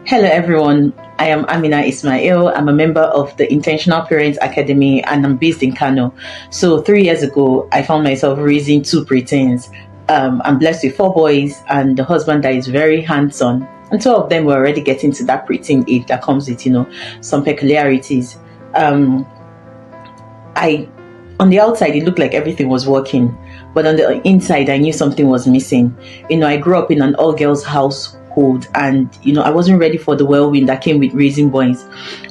Hello, everyone. I am Amina Ismail. I'm a member of the Intentional Parents Academy and I'm based in Kano. So, 3 years ago, I found myself raising two preteens. I'm blessed with four boys and the husband that is very hands on. And two of them were already getting to that preteen age that comes with, some peculiarities. Um, I on the outside it looked like everything was working, but on the inside I knew something was missing. I grew up in an all girls household, and I wasn't ready for the whirlwind that came with raising boys.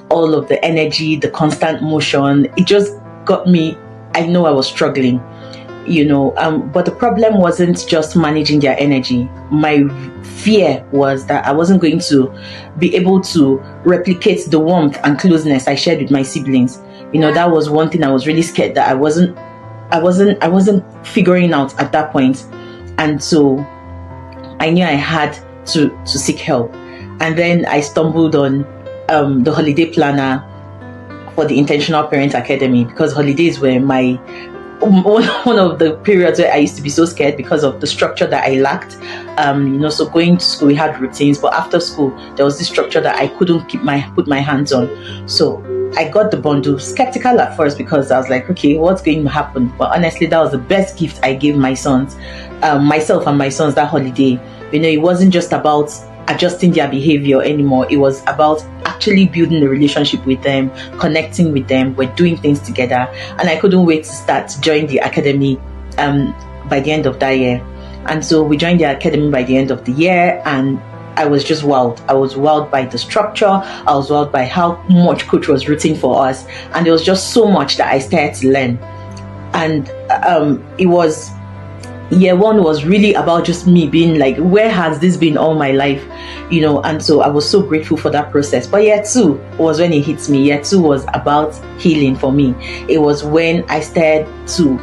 All of the energy, the constant motion, it just got me. I know I was struggling. But the problem wasn't just managing their energy. My fear was that I wasn't going to be able to replicate the warmth and closeness I shared with my siblings. That was one thing I was really scared that I wasn't figuring out at that point. And so I knew I had to seek help. And then I stumbled on the holiday planner for the Intentional Parent Academy, because holidays were my one of the periods where I used to be so scared because of the structure that I lacked. So going to school, we had routines, but after school, there was this structure that I couldn't put my hands on. So I got the bundle, skeptical at first because I was like, okay, what's going to happen? But honestly, that was the best gift I gave my sons, myself and my sons that holiday. It wasn't just about adjusting their behavior anymore. It was about actually building a relationship with them, connecting with them. We're doing things together, and I couldn't wait to start join the academy by the end of that year. And so we joined the academy by the end of the year, and I was just wowed. I was wowed by the structure. I was wowed by how much coach was rooting for us, and there was just so much that I started to learn. And it was year one was really about just me being like, where has this been all my life? And so I was so grateful for that process. But year two was when it hits me. Year two was about healing for me. It was when I started to,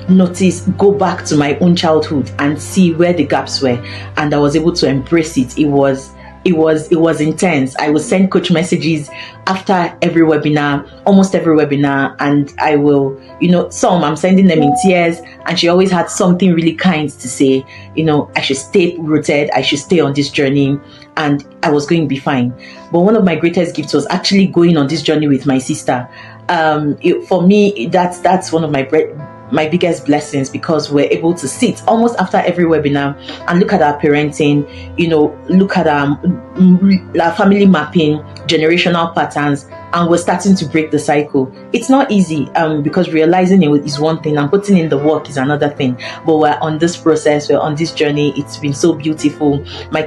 notice, go back to my own childhood and see where the gaps were. And I was able to embrace it. It was intense. I would send coach messages after every webinar, almost every webinar, and I will, some I'm sending them in tears, and she always had something really kind to say. I should stay rooted, I should stay on this journey, and I was going to be fine. But one of my greatest gifts was actually going on this journey with my sister. For me, that's one of my biggest blessings, because we're able to sit almost after every webinar and look at our parenting, look at our family mapping, generational patterns, and we're starting to break the cycle. It's not easy because realizing it is one thing and putting in the work is another thing. But we're on this process, we're on this journey. It's been so beautiful. My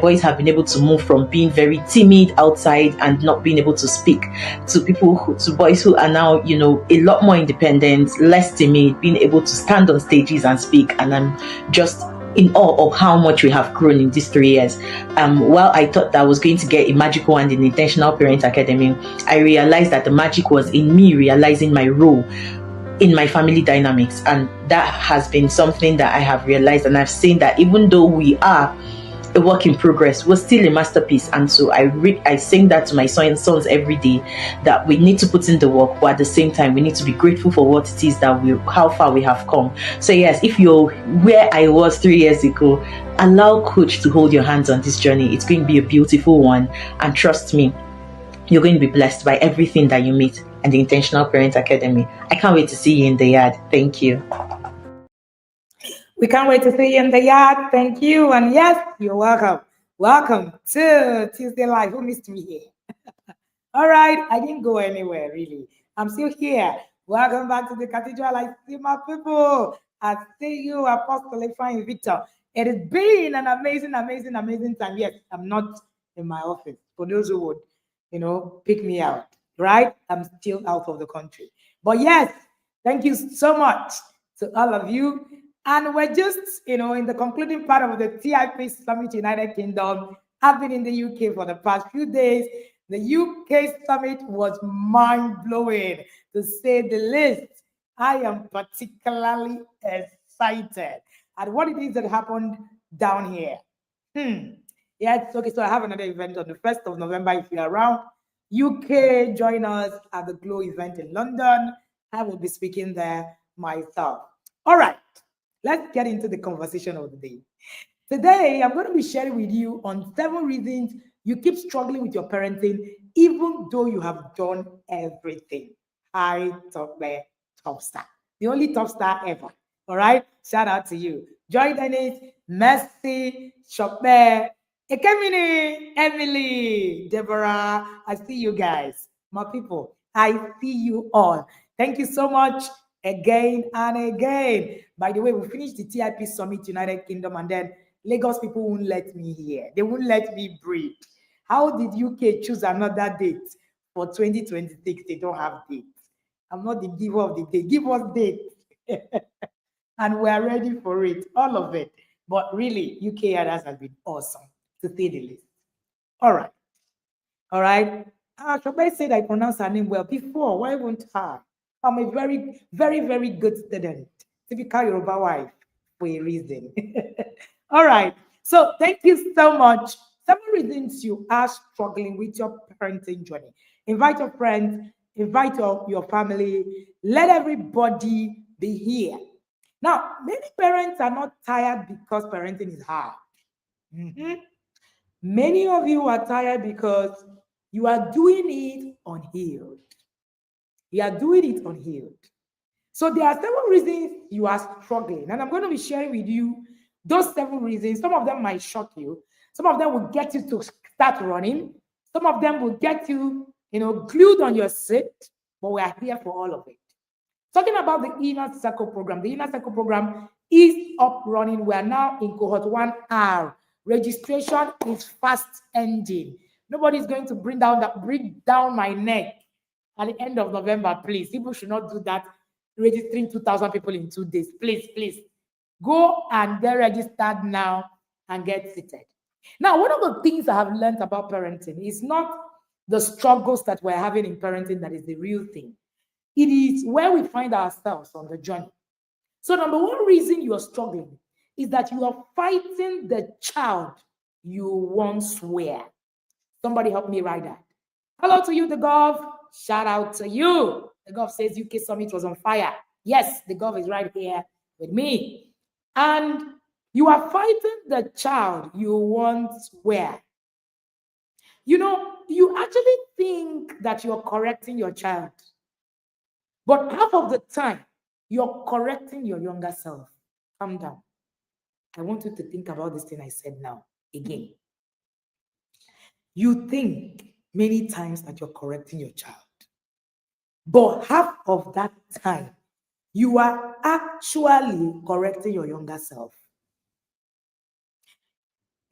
boys have been able to move from being very timid outside and not being able to speak to boys who are now, a lot more independent, less timid, being able to stand on stages and speak. And I'm just in awe of how much we have grown in these 3 years. While I thought that I was going to get a magical wand in the Intentional Parent Academy, I realized that the magic was in me realizing my role in my family dynamics. And that has been something that I have realized, and I've seen that even though we are a work in progress, we're still a masterpiece. And so I sing that to my sons every day, that we need to put in the work, but at the same time we need to be grateful for what it is how far we have come. So yes, if you're where I was 3 years ago, allow coach to hold your hands on this journey. It's going to be a beautiful one, and trust me, you're going to be blessed by everything that you meet at the Intentional Parent Academy. I can't wait to see you in the yard. Thank you. We can't wait to see you in the yard. Thank you. And yes, you're welcome. Welcome to Tuesday Live. Who missed me here? All right. I didn't go anywhere, really. I'm still here. Welcome back to the cathedral. I see my people. I see you, Apostle Ifeanyi Victor. It has been an amazing, amazing, amazing time. Yes, I'm not in my office. For those who would, pick me out, right? I'm still out of the country. But yes, thank you so much to all of you. And we're just, in the concluding part of the TIP Summit United Kingdom. I've been in the UK for the past few days. The UK Summit was mind-blowing, to say the least. I am particularly excited at what it is that happened down here. Yes, okay, so I have another event on the 1st of November. If you're around UK, join us at the Glow event in London. I will be speaking there myself. All right. Let's get into the conversation of the day. Today, I'm going to be sharing with you on 7 reasons You keep struggling with your parenting, even though you have done everything. Hi, top star. The only top star ever. All right. Shout out to you. Joy Dennis, Mercy, Chopin, Ekemini, Emily, Deborah. I see you guys. My people, I see you all. Thank you so much again and again. By the way, we finished the TIP Summit United Kingdom, and then Lagos people won't let me here. They won't let me breathe. How did UK choose another date for 2026? They don't have dates. I'm not the giver of the day. Give us date. And we are ready for it, all of it. But really, UK others have been awesome, to say the least. All right. All right. Shobai said I pronounce her name well before. Why won't I? I'm a very, very, very good student. Typical Yoruba wife for a reason. All right. So thank you so much. 7 reasons you are struggling with your parenting journey. Invite your friends, invite your family. Let everybody be here. Now, many parents are not tired because parenting is hard. Many of you are tired because you are doing it unhealed. You are doing it unhealed. So there are 7 reasons you are struggling. And I'm going to be sharing with you those 7 reasons. Some of them might shock you. Some of them will get you to start running. Some of them will get you, glued on your seat. But we are here for all of it. Talking about the Inner Circle program. The Inner Circle program is up running. We are now in cohort 1R. Registration is fast ending. Nobody's going to bring down my neck at the end of November, please. People should not do that, registering 2,000 people in 2 days. Please, please. Go and get registered now and get seated. Now, one of the things I have learned about parenting is not the struggles that we're having in parenting that is the real thing. It is where we find ourselves on the journey. So number 1 reason you are struggling is that you are fighting the child you once were. Somebody help me write that. Hello to you, the Gov. Shout out to you. The Gov says UK Summit was on fire. Yes, the Gov is right here with me. And you are fighting the child you once were. You actually think that you're correcting your child. But half of the time, you're correcting your younger self. Calm down. I want you to think about this thing I said now again. You think many times that you're correcting your child. But half of that time, you are actually correcting your younger self.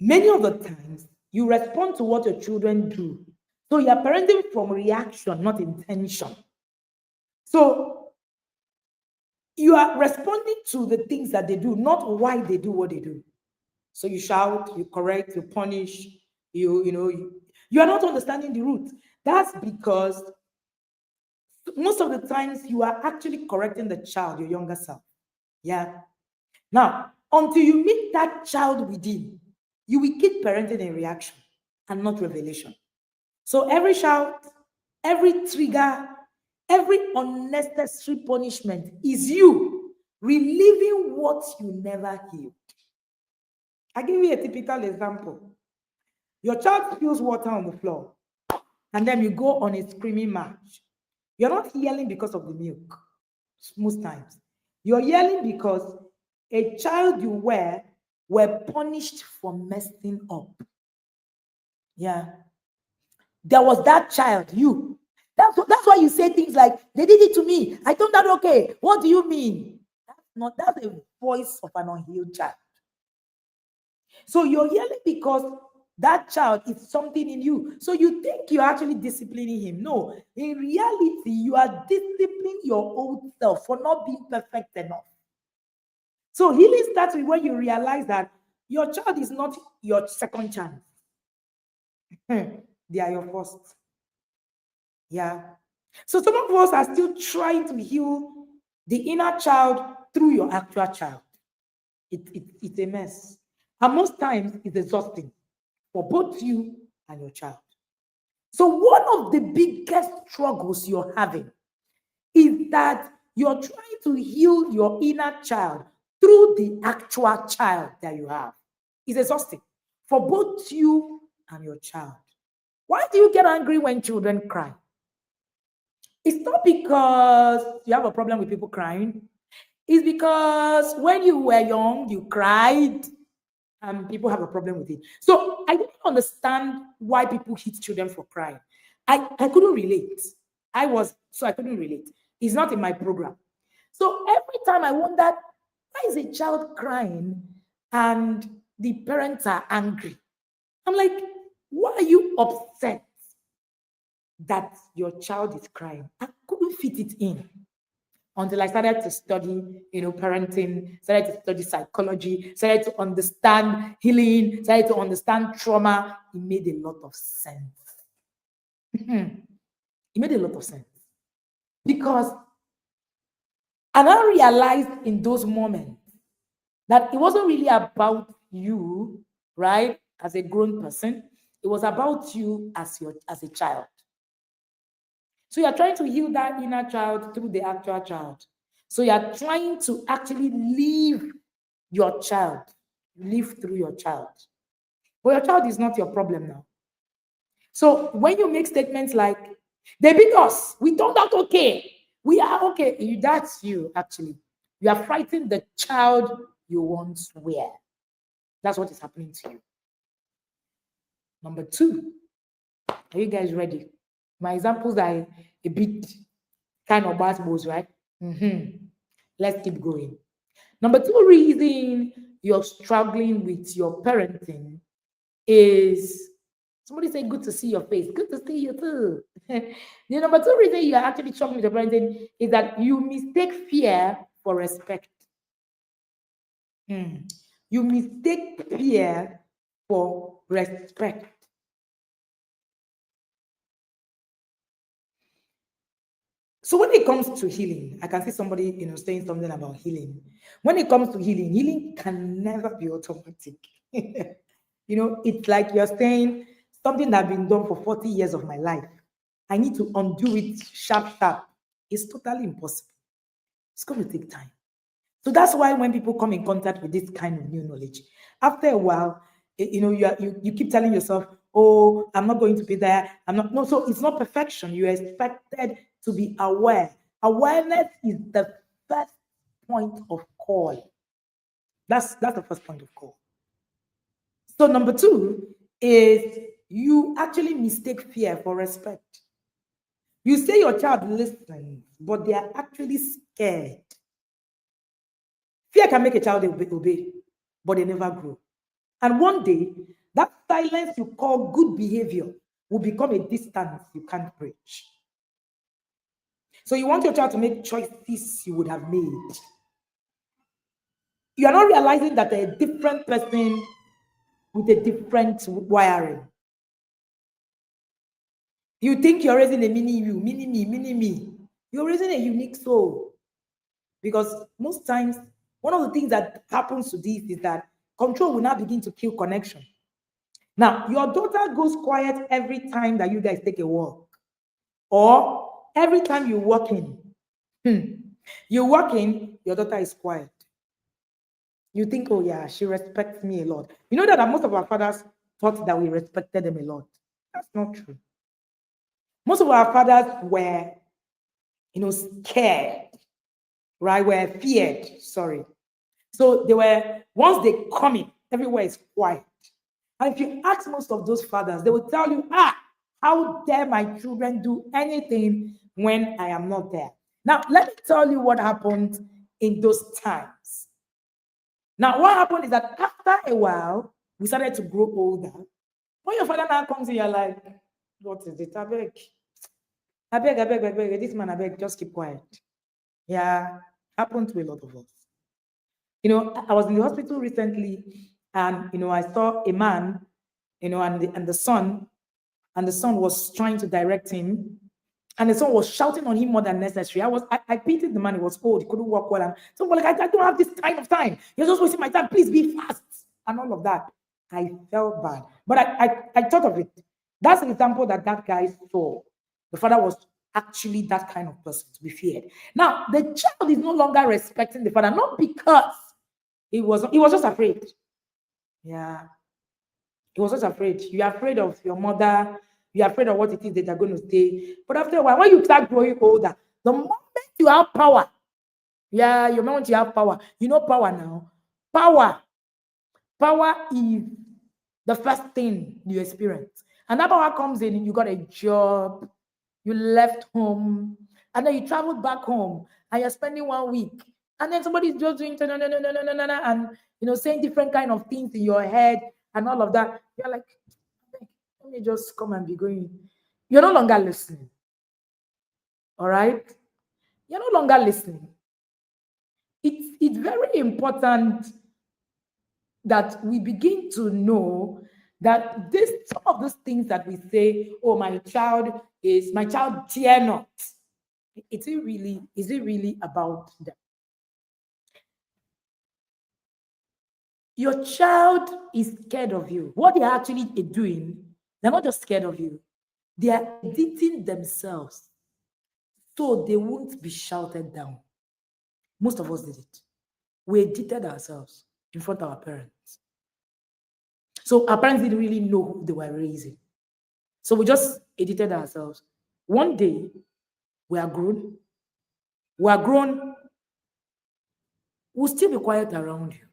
Many of the times, you respond to what your children do. So you're parenting from reaction, not intention. So you are responding to the things that they do, not why they do what they do. So you shout, you correct, you punish, you are not understanding the root. That's because most of the times you are actually correcting the child, your younger self. Yeah. Now, until you meet that child within, you will keep parenting in reaction and not revelation. So every shout, every trigger, every unnecessary punishment is you reliving what you never healed. I'll give you a typical example. Your child spills water on the floor, and then you go on a screaming march. You're not yelling because of the milk, most times. You're yelling because a child you were punished for messing up. Yeah. There was that child, you. That's why you say things like, they did it to me. I thought that okay. What do you mean? That's a voice of an unhealed child. So you're yelling because that child is something in you. So you think you're actually disciplining him. No, in reality, you are disciplining your old self for not being perfect enough. So healing starts with when you realize that your child is not your second chance. They are your first. Yeah. So some of us are still trying to heal the inner child through your actual child. It's a mess. And most times it's exhausting for both you and your child. So one of the biggest struggles you're having is that you're trying to heal your inner child through the actual child that you have. It's exhausting for both you I'm your child. Why do you get angry when children cry? It's not because you have a problem with people crying. It's because when you were young, you cried, and people have a problem with it. So I didn't understand why people hit children for crying. I couldn't relate. I couldn't relate. It's not in my program. So every time I wondered, why is a child crying and the parents are angry? I'm like, why are you upset that your child is crying? I couldn't fit it in until I started to study, parenting, started to study psychology, started to understand healing, started to understand trauma. It made a lot of sense. It made a lot of sense. Because, and I realized in those moments that it wasn't really about you, right, as a grown person. It was about you as a child. So you're trying to heal that inner child through the actual child. So you're trying to actually leave your child, live through your child. But your child is not your problem now. So when you make statements like, they beat us, we turned out okay, we are okay, that's you actually. You are fighting the child you once were. That's what is happening to you. Number 2, are you guys ready? My examples are a bit kind of bad balls, right? Let's keep going. Number 2 reason you're struggling with your parenting is, somebody say, good to see your face. Good to see you too. The number 2 reason you're actually struggling with your parenting is that you mistake fear for respect. You mistake fear for respect. So when it comes to healing, I can see somebody, saying something about healing. When it comes to healing, healing can never be automatic. It's like you're saying something that's been done for 40 years of my life. I need to undo it sharp. It's totally impossible. It's going to take time. So that's why when people come in contact with this kind of new knowledge, after a while, you keep telling yourself, oh, I'm not going to be there. I'm not. No, so it's not perfection. You're expected to be aware. Awareness is the first point of call. That's the first point of call. So number 2 is you actually mistake fear for respect. You say your child listens, but they are actually scared. Fear can make a child obey, but they never grow. And one day, that silence you call good behavior will become a distance you can't bridge. So you want your child to make choices you would have made. You are not realizing that they're a different person with a different wiring. You think you're raising a mini you, mini me. You're raising a unique soul. Because most times, one of the things that happens to this is that control will now begin to kill connection. Now, your daughter goes quiet every time that you guys take a walk. Or every time you walk in. You walk in, your daughter is quiet. You think, oh yeah, she respects me a lot. You know that most of our fathers thought that we respected them a lot. That's not true. Most of our fathers were, scared, right? Were feared, sorry. So they were, once they come in, everywhere is quiet. And if you ask most of those fathers, they will tell you, how dare my children do anything when I am not there? Now, let me tell you what happened in those times. Now, what happened is that after a while, we started to grow older. When your father now comes in, you're like, what is it? I beg, this man, I beg, just keep quiet. Yeah, happened to a lot of us. I was in the hospital recently, and I saw a man, and the son was trying to direct him, and the son was shouting on him more than necessary. I pitied the man. He was old, he couldn't walk well, and so I was like, I don't have this kind of time. You're just wasting my time. Please be fast, and all of that. I felt bad, but I thought of it. That's an example that guy saw. The father was actually that kind of person to be feared. Now, the child is no longer respecting the father, not because he was just afraid. Yeah. He was just afraid. You're afraid of your mother. You're afraid of what it is that they're going to say. But after a while, when you start growing older, the moment you have power, yeah, the moment you have power, you know power now. Power is the first thing you experience. And that power comes in, you got a job, you left home, and then you traveled back home, and you're spending 1 week. And then somebody's just doing and saying different kind of things in your head and all of that. You're like, let me just come and be going. You're no longer listening. All right? You're no longer listening. It's very important that we begin to know that some of those things that we say, oh, my child dare not. Is it really about them? Your child is scared of you. What they're actually doing, they're not just scared of you. They are editing themselves so they won't be shouted down. Most of us did it. We edited ourselves in front of our parents. So our parents didn't really know who they were raising. So we just edited ourselves. One day, we are grown. We'll still be quiet around you.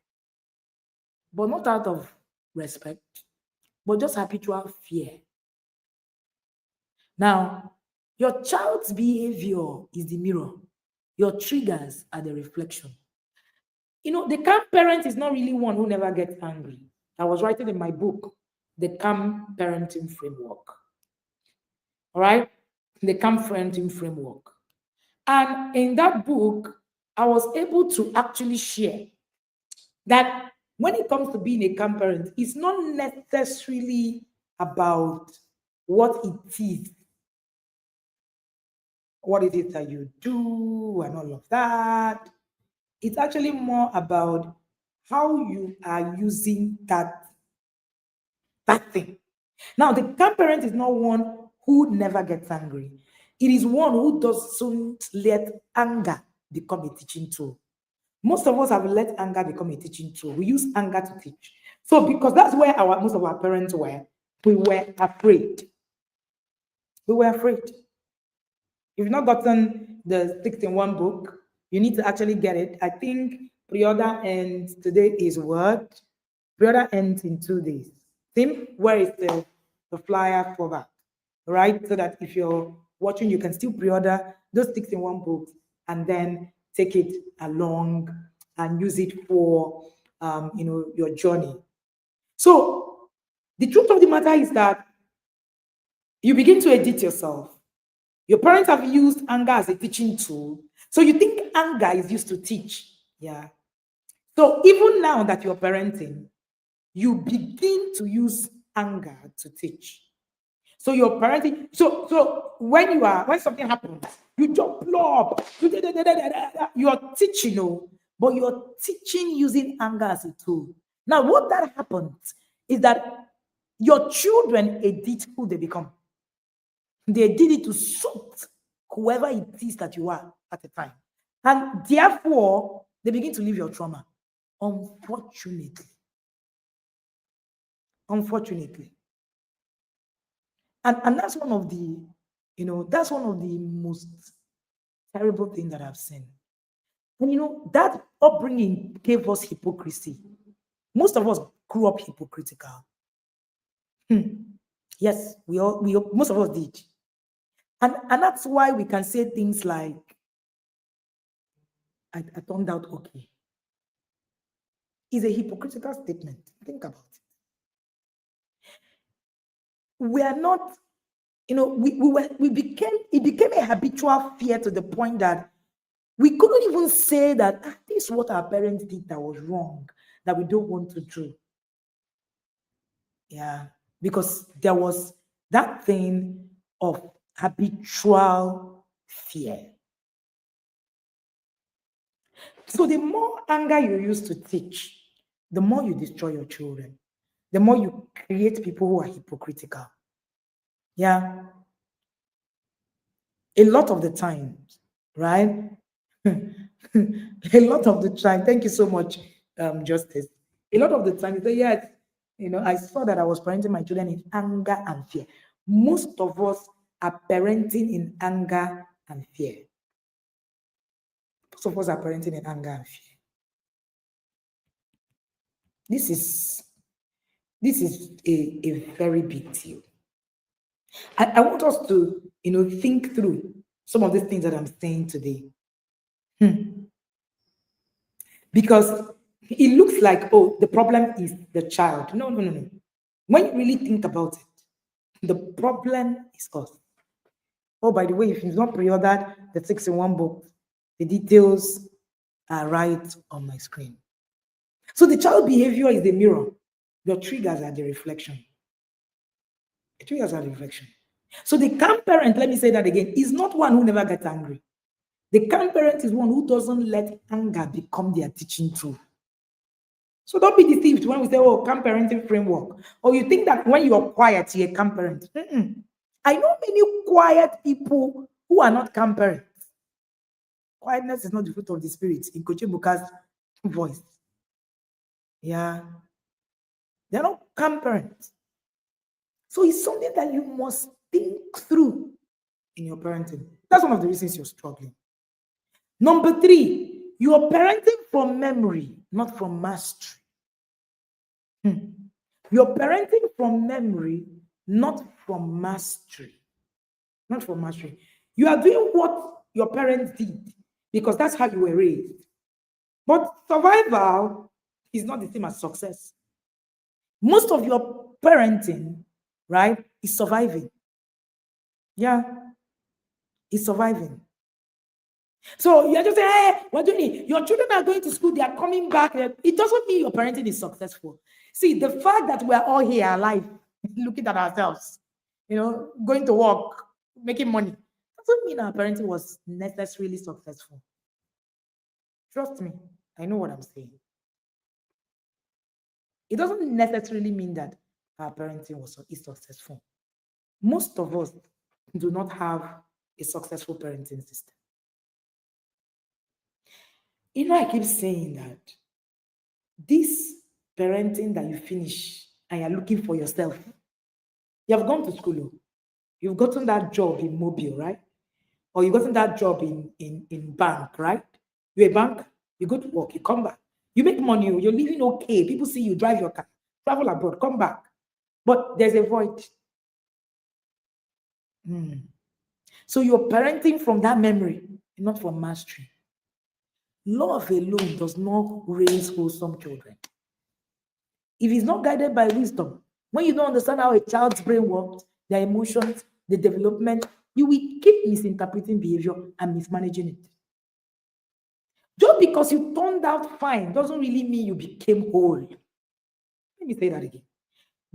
But not out of respect, but just habitual fear. Now, your child's behavior is the mirror. Your triggers are the reflection. The calm parent is not really one who never gets angry. I was writing in my book, The Calm Parenting Framework. All right? The Calm Parenting Framework. And in that book, I was able to actually share that when it comes to being a calm parent, it's not necessarily about what it is that you do and all of that. It's actually more about how you are using that thing. Now, the calm parent is not one who never gets angry. It is one who doesn't let anger become a teaching tool. Most of us have let anger become a teaching tool. We use anger to teach. So because that's where most of our parents were, we were afraid. We were afraid. If you've not gotten the 6-in-1 book, you need to actually get it. I think pre-order ends today is what? Pre-order ends in 2 days. Tim, where is the flyer for that? Right? So that if you're watching, you can still pre-order those 6-in-1 books and then take it along and use it for your journey. So the truth of the matter is that you begin to edit yourself. Your parents have used anger as a teaching tool. So you think anger is used to teach. Yeah. So even now that you're parenting, you begin to use anger to teach. So you're parenting. So when something happens, you just blow up. You're teaching, but you're teaching using anger as a tool. Now, what that happens is that your children edit who they become. They did it to suit whoever it is that you are at the time. And therefore, they begin to live your trauma. Unfortunately. And that's one of the, most terrible things that I've seen. And that upbringing gave us hypocrisy. Most of us grew up hypocritical. Yes, we most of us did. And that's why we can say things like, I turned out okay. It's a hypocritical statement. Think about it. We are not, it became a habitual fear to the point that we couldn't even say that this is what our parents did that was wrong, that we don't want to do. Yeah, because there was that thing of habitual fear. So the more anger you use to teach, the more you destroy your children, the more you create people who are hypocritical. Yeah. A lot of the time, right? A lot of the time, thank you so much, Justice. A lot of the time, you say, yes, I saw that I was parenting my children in anger and fear. Most of us are parenting in anger and fear. Most of us are parenting in anger and fear. This is a very big deal. I want us to, think through some of the things that I'm saying today. Because it looks like, oh, the problem is the child. No, no, no, no. When you really think about it, the problem is us. Oh, by the way, if you've not pre-ordered the 6-in-1 book, the details are right on my screen. So the child behavior is the mirror. Your triggers are the reflection. The triggers are the reflection. So the calm parent, let me say that again, is not one who never gets angry. The calm parent is one who doesn't let anger become their teaching tool. So don't be deceived when we say, oh, calm parenting framework. Or you think that when you're quiet, you're a calm parent. I know many quiet people who are not calm parents. Quietness is not the fruit of the spirit in Coach Ebuka's voice. Yeah. They're not calm parents. So it's something that you must think through in your parenting. That's one of the reasons you're struggling. Number 3, you are parenting from memory, not from mastery. You're parenting from memory, not from mastery. Not from mastery. You are doing what your parents did because that's how you were raised. But survival is not the same as success. Most of your parenting, right, is surviving. Yeah, is surviving. So you're just saying, hey, what do you need? Your children are going to school, they are coming back. It doesn't mean your parenting is successful. See, the fact that we're all here alive, looking at ourselves, going to work, making money, doesn't mean our parenting was necessarily successful. Trust me, I know what I'm saying. It doesn't necessarily mean that our parenting is successful. Most of us do not have a successful parenting system. I keep saying that this parenting that you finish and you're looking for yourself, you have gone to school, you've gotten that job in Mobile, right? Or you've gotten that job in bank, right? You're a bank, you go to work, you come back, you make money, you're living okay, people see you drive your car, travel abroad, come back. But there's a void. So you're parenting from that memory, not from mastery. Love alone does not raise wholesome children. If it's not guided by wisdom, when you don't understand how a child's brain works, their emotions, the development, you will keep misinterpreting behavior and mismanaging it. Just because you turned out fine doesn't really mean you became whole. Let me say that again.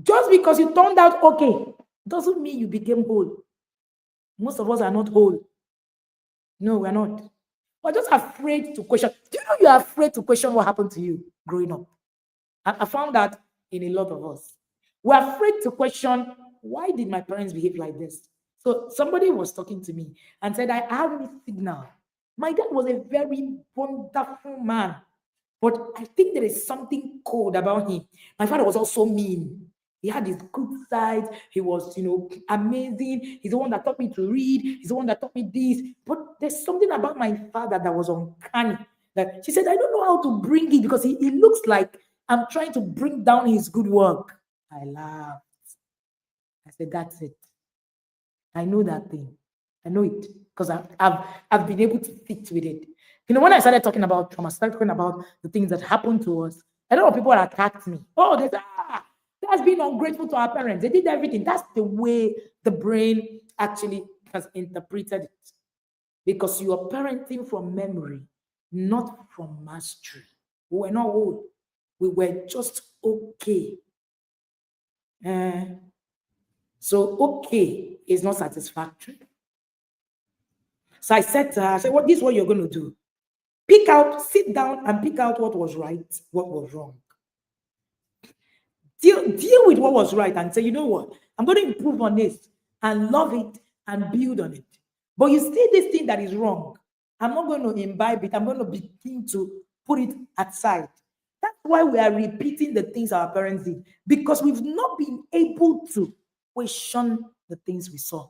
Just because you turned out okay doesn't mean you became whole. Most of us are not whole. No, we're not. We're just afraid to question. Do you know you're afraid to question what happened to you growing up? I found that in a lot of us. We're afraid to question, why did my parents behave like this? So somebody was talking to me and said, I have this signal. My dad was a very wonderful man, but I think there is something cold about him. My father was also mean. He had his good side. He was, amazing. He's the one that taught me to read. He's the one that taught me this. But there's something about my father that was uncanny. That she said, I don't know how to bring it because he looks like I'm trying to bring down his good work. I laughed. I said, that's it. I know that thing. I know it because I've been able to fit with it. When I started talking about trauma, started talking about the things that happened to us, a lot of people attacked me. Oh, that's been ungrateful to our parents. They did everything. That's the way the brain actually has interpreted it. Because you are parenting from memory, not from mastery. We were not old. We were just okay. So okay is not satisfactory. So I said to her, well, this is what you're going to do. Sit down and pick out what was right, what was wrong. Deal with what was right and say, you know what? I'm going to improve on this and love it and build on it. But you see this thing that is wrong. I'm not going to imbibe it. I'm going to begin to put it aside. That's why we are repeating the things our parents did, because we've not been able to question the things we saw.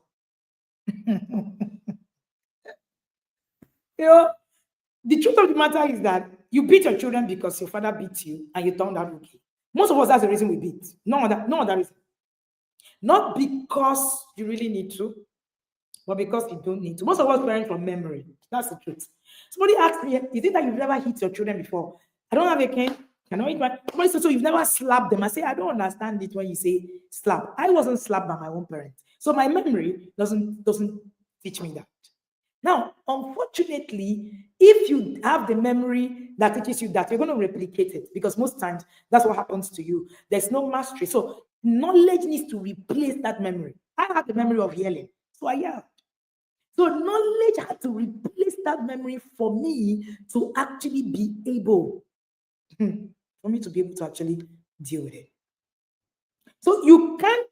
The truth of the matter is that you beat your children because your father beat you and you turned out okay. Most of us, that's the reason we beat. No other reason. Not because you really need to, but because you don't need to. Most of us learn from memory. That's the truth. Somebody asked me, is it that you've never hit your children before? I don't have a cane. Somebody said, so you've never slapped them. I say, I don't understand it when you say slap. I wasn't slapped by my own parents. So my memory doesn't teach me that. Now, unfortunately, if you have the memory that teaches you that, you're going to replicate it, because most times that's what happens to you. There's no mastery. So knowledge needs to replace that memory. I have the memory of yelling, so I yelled. So knowledge had to replace that memory for me to actually be able, for me to be able to actually deal with it. So you can't,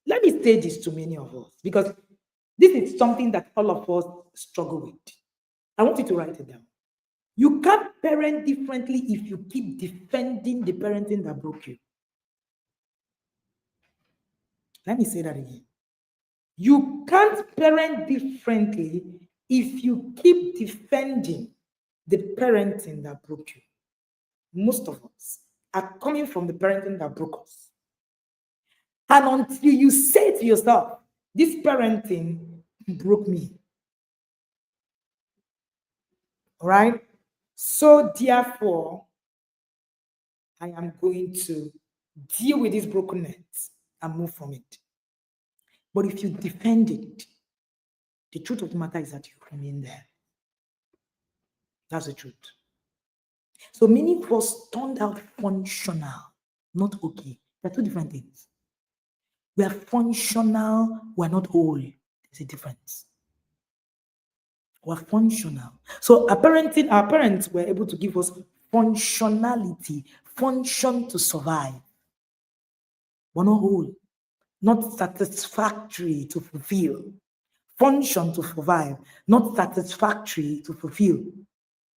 let me say this to many of us, because this is something that all of us struggle with. I want you to write it down. You can't parent differently if you keep defending the parenting that broke you. Let me say that again. You can't parent differently if you keep defending the parenting that broke you. Most of us are coming from the parenting that broke us. And until you say to yourself, this parenting broke me. All right? So therefore, I am going to deal with this brokenness and move from it. But if you defend it, the truth of the matter is that you remain there. That's the truth. So many of us turned out functional, not okay. They're two different things. We are functional, we're not whole. There's a difference. We're functional. So our parents were able to give us functionality, function to survive. We're not whole, not satisfactory to fulfill. Function to survive, not satisfactory to fulfill.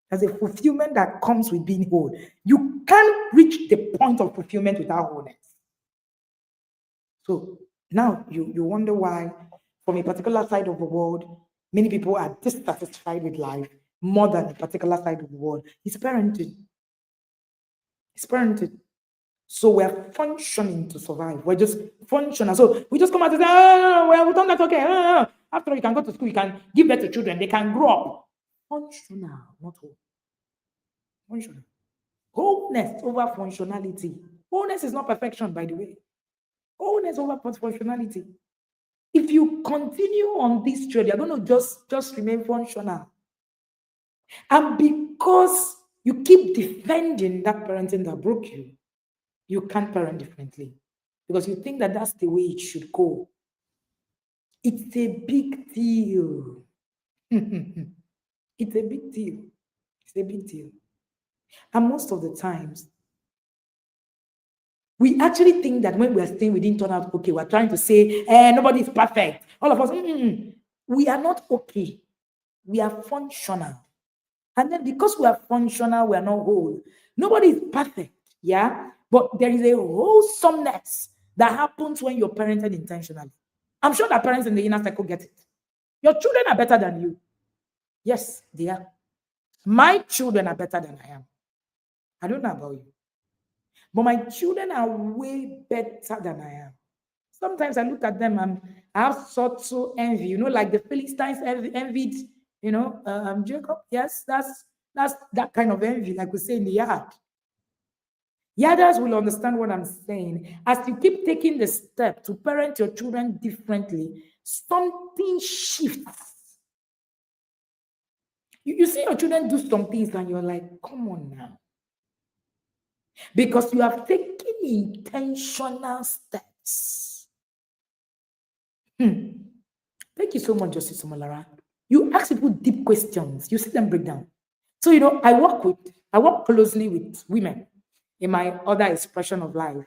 There's a fulfillment that comes with being whole. You can't reach the point of fulfillment without wholeness. So now you wonder why, from a particular side of the world, many people are dissatisfied with life more than a particular side of the world. It's parenting. It's parenting. So we're functioning to survive. We're just functional. So we just come out and say, well, we done that, okay. After all, you can go to school, you can give birth to children, they can grow up. Functional, not whole. Functional. Wholeness over functionality. Wholeness is not perfection, by the way. Wholeness over functionality. If you continue on this trail, you're going to just remain functional. And because you keep defending that parenting that broke you, you can't parent differently. Because you think that that's the way it should go. It's a big deal. It's a big deal. It's a big deal. And most of the times, we actually think that when we are saying we didn't turn out okay, we're trying to say, nobody is perfect. All of us, we are not okay. We are functional. And then because we are functional, we are not whole. Nobody is perfect, yeah? But there is a wholesomeness that happens when you're parented intentionally. I'm sure that parents in the inner circle get it. Your children are better than you. Yes, they are. My children are better than I am. I don't know about you. But my children are way better than I am. Sometimes I look at them and I have subtle envy, like the Philistines envied, Jacob. Yes, that's that kind of envy, like we say in the yard. Yarders will understand what I'm saying. As you keep taking the step to parent your children differently, something shifts. You see your children do some things and you're like, come on now. Because you have taken intentional steps. Thank you so much, Justice Omolara. You ask people deep questions. You see them break down. So, I work closely with women in my other expression of life.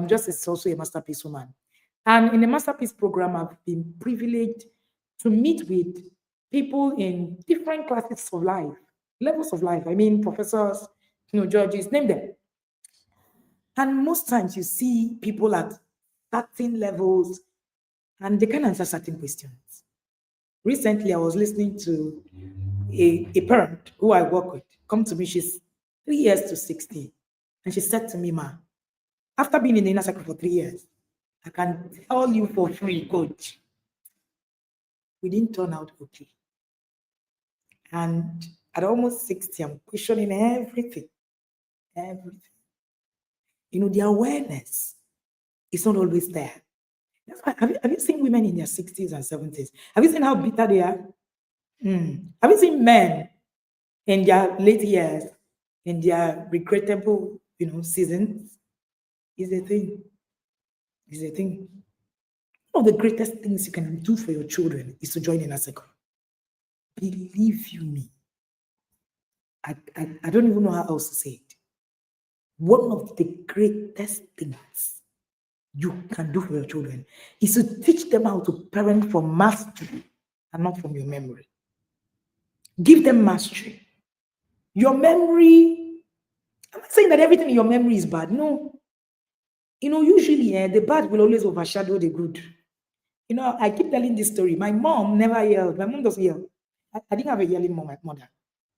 Justice is also a masterpiece woman. And in the masterpiece program, I've been privileged to meet with people in different classes of life, levels of life. I mean, professors, judges, name them. And most times you see people at certain levels and they can answer certain questions. Recently, I was listening to a parent who I work with come to me. She's 3 years to 60. And she said to me, Ma, after being in the inner circle for 3 years, I can tell you for free, coach, we didn't turn out okay. And at almost 60, I'm questioning everything. Everything. You know, the awareness is not always there. That's why, have you seen women in their 60s and 70s? Have you seen how bitter they are? Have you seen men in their late years, in their regrettable, seasons? Is a thing. Is a thing. One of the greatest things you can do for your children is to join in a circle. Believe you me. I don't even know how else to say it. One of the greatest things you can do for your children is to teach them how to parent from mastery and not from your memory. Give them mastery. Your memory, I'm not saying that everything in your memory is bad. No. Usually the bad will always overshadow the good. I keep telling this story. My mom never yelled. My mom doesn't yell. I didn't have a yelling mom, my mother.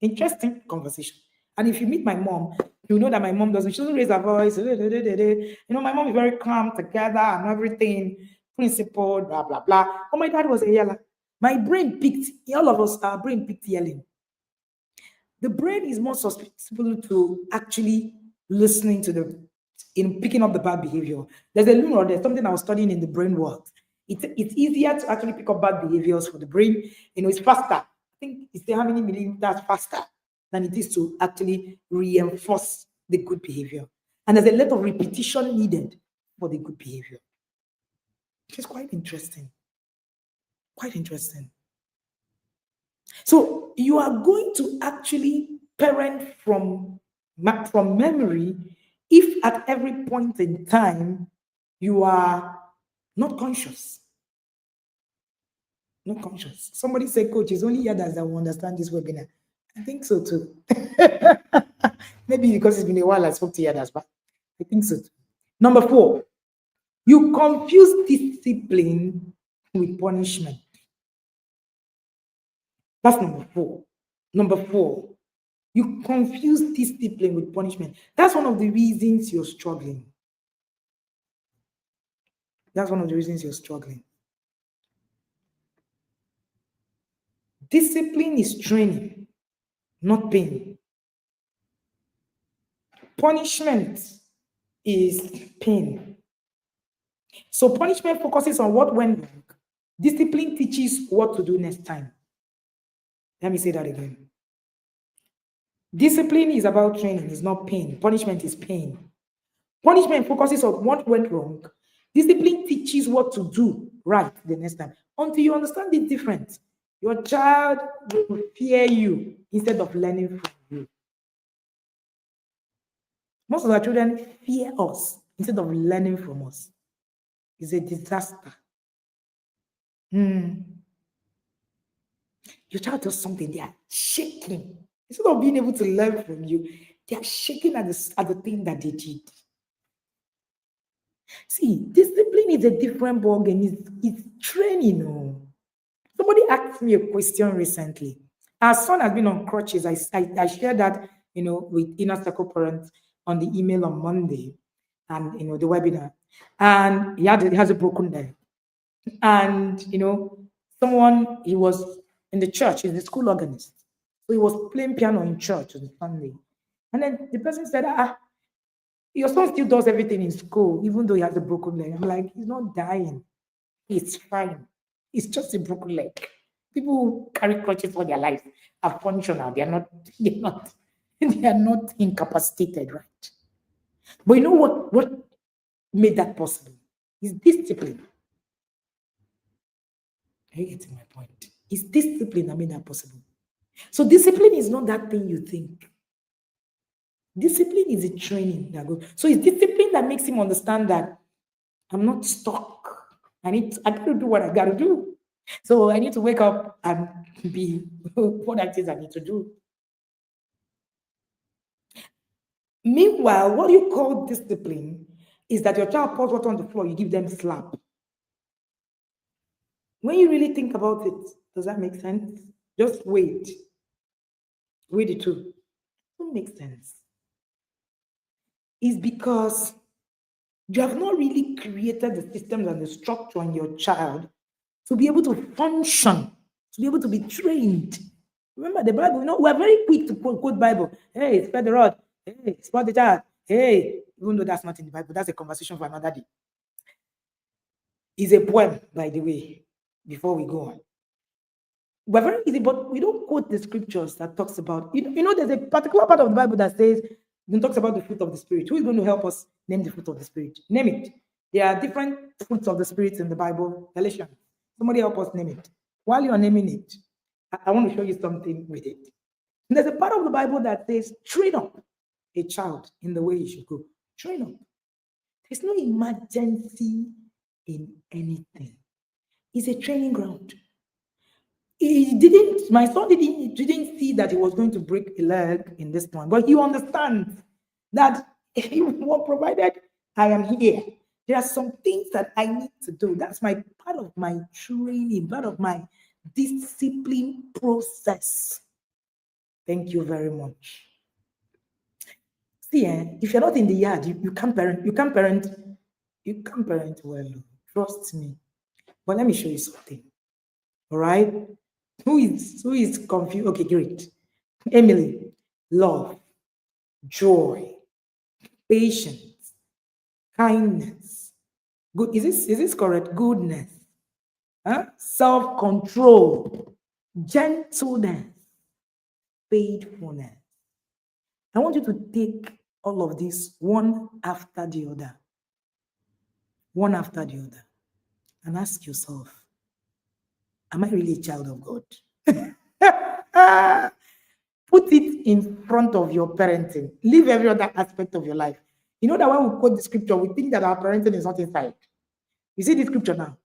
Interesting conversation. And if you meet my mom, you know that my mom she doesn't raise her voice. My mom is very calm, together, and everything, principled, blah, blah, blah. But my dad was a yeller. My brain picked, all of us, our brain picked yelling. The brain is more susceptible to actually listening to picking up the bad behavior. There's something I was studying in the brain world. It's easier to actually pick up bad behaviors for the brain. It's faster. I think it's how many millimeters faster than it is to actually reinforce the good behavior. And there's a lot of repetition needed for the good behavior. Which is quite interesting. Quite interesting. So you are going to actually parent from memory if at every point in time you are not conscious. Not conscious. Somebody said, Coach, it's only others that will understand this webinar. I think so too. Maybe because it's been a while I spoke to others, but I think so too. Number 4, you confuse discipline with punishment. That's number 4. Number 4, you confuse discipline with punishment. That's one of the reasons you're struggling. That's one of the reasons you're struggling. Discipline is training, not pain. Punishment is pain. So punishment focuses on what went wrong. Discipline teaches what to do next time. Let me say that again. Discipline is about training, it's not pain. Punishment is pain. Punishment focuses on what went wrong. Discipline teaches what to do right the next time. Until you understand the difference, your child will fear you instead of learning from you. Most of our children fear us instead of learning from us. It's a disaster. Your child does something, they are shaking. Instead of being able to learn from you, they are shaking at the thing that they did. See, discipline is a different ballgame. It's training. Somebody asked me a question recently. Our son has been on crutches. I shared that, with Inner Circle Parents on the email on Monday and, the webinar. And he has a broken leg. And, someone, he was in the church, he's the school organist. So he was playing piano in church on Sunday. And then the person said, your son still does everything in school, even though he has a broken leg. I'm like, he's not dying. He's fine. It's just a broken leg. People who carry crutches for their lives are functional. They are not incapacitated, right? But you know what made that possible? Is discipline. Are you getting my point? It's discipline that made that possible. So discipline is not that thing you think. Discipline is a training that goes. So it's discipline that makes him understand that I'm not stuck. I got to do what I got to do. So I need to wake up and be what it is I need to do. Meanwhile, what you call discipline is that your child pours water on the floor, you give them slap. When you really think about it, does that make sense? Just wait. Wait it too. It doesn't make sense. It's because you have not really created the systems and the structure in your child to be able to function, to be able to be trained. Remember the Bible, we're very quick to quote Bible. Hey, spread the rod. Hey, spread the child. Hey, even though that's not in the Bible, that's a conversation for another day. It's a poem, by the way, before we go on. We're very easy, but we don't quote the scriptures that talks about, there's a particular part of the Bible that says, it talks about the fruit of the Spirit. Who is going to help us name the fruit of the Spirit? Name it. There are different fruits of the Spirit in the Bible. Galatians. Somebody help us name it. While you're naming it, I want to show you something with it. And there's a part of the Bible that says, train up a child in the way he should go. Train up. There's no emergency in anything. It's a training ground. My son didn't see that he was going to break a leg in this one, but he understands that provided I am here, there are some things that I need to do. That's my part of my training, part of my discipline process. Thank you very much. See, if you're not in the yard, you can't parent. You can't parent well. Trust me. But let me show you something. All right. Who is confused? Okay, great. Emily, love, joy, patience, kindness. Good. Is this correct? Goodness, self-control, gentleness, faithfulness. I want you to take all of this one after the other. One after the other. And ask yourself, am I really a child of God? Put it in front of your parenting. Leave every other aspect of your life. You know that when we quote the scripture, we think that our parenting is not inside. You see the scripture now?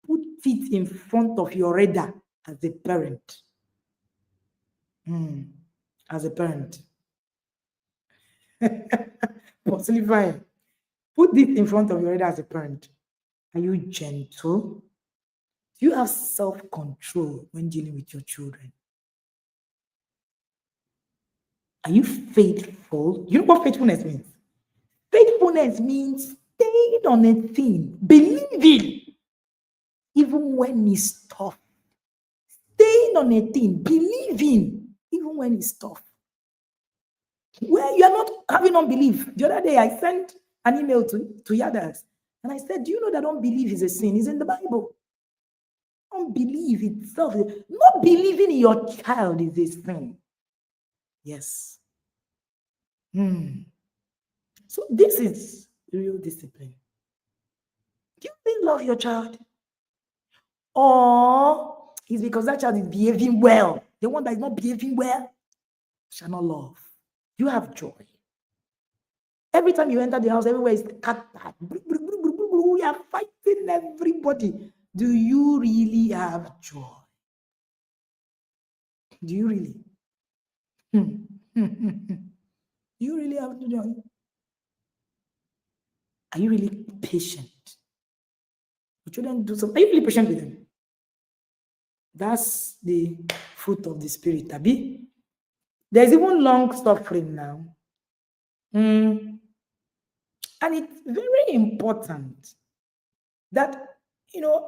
Put it in front of your radar as a parent. As a parent. Possibly fine. Put this in front of your radar as a parent. Are you gentle? Do you have self-control when dealing with your children? Are you faithful? You know what faithfulness means? Faithfulness means staying on a thing, believing, even when it's tough. Staying on a thing, believing, even when it's tough. Where you are not having unbelief. The other day, I sent an email to Yadas, and I said, do you know that unbelief is a sin? It's in the Bible. Unbelief itself, not believing in your child is a sin. Yes. So this is real discipline. Do you really love your child? Or it's because that child is behaving well. The one that is not behaving well shall not love. You have joy. Every time you enter the house, everywhere is cat. We are fighting everybody. Do you really have joy? Do you really? Do you really have joy? Are you really patient? Your children do something. Are you really patient with them? That's the fruit of the Spirit, Abi. There's even long suffering now. And it's very important that,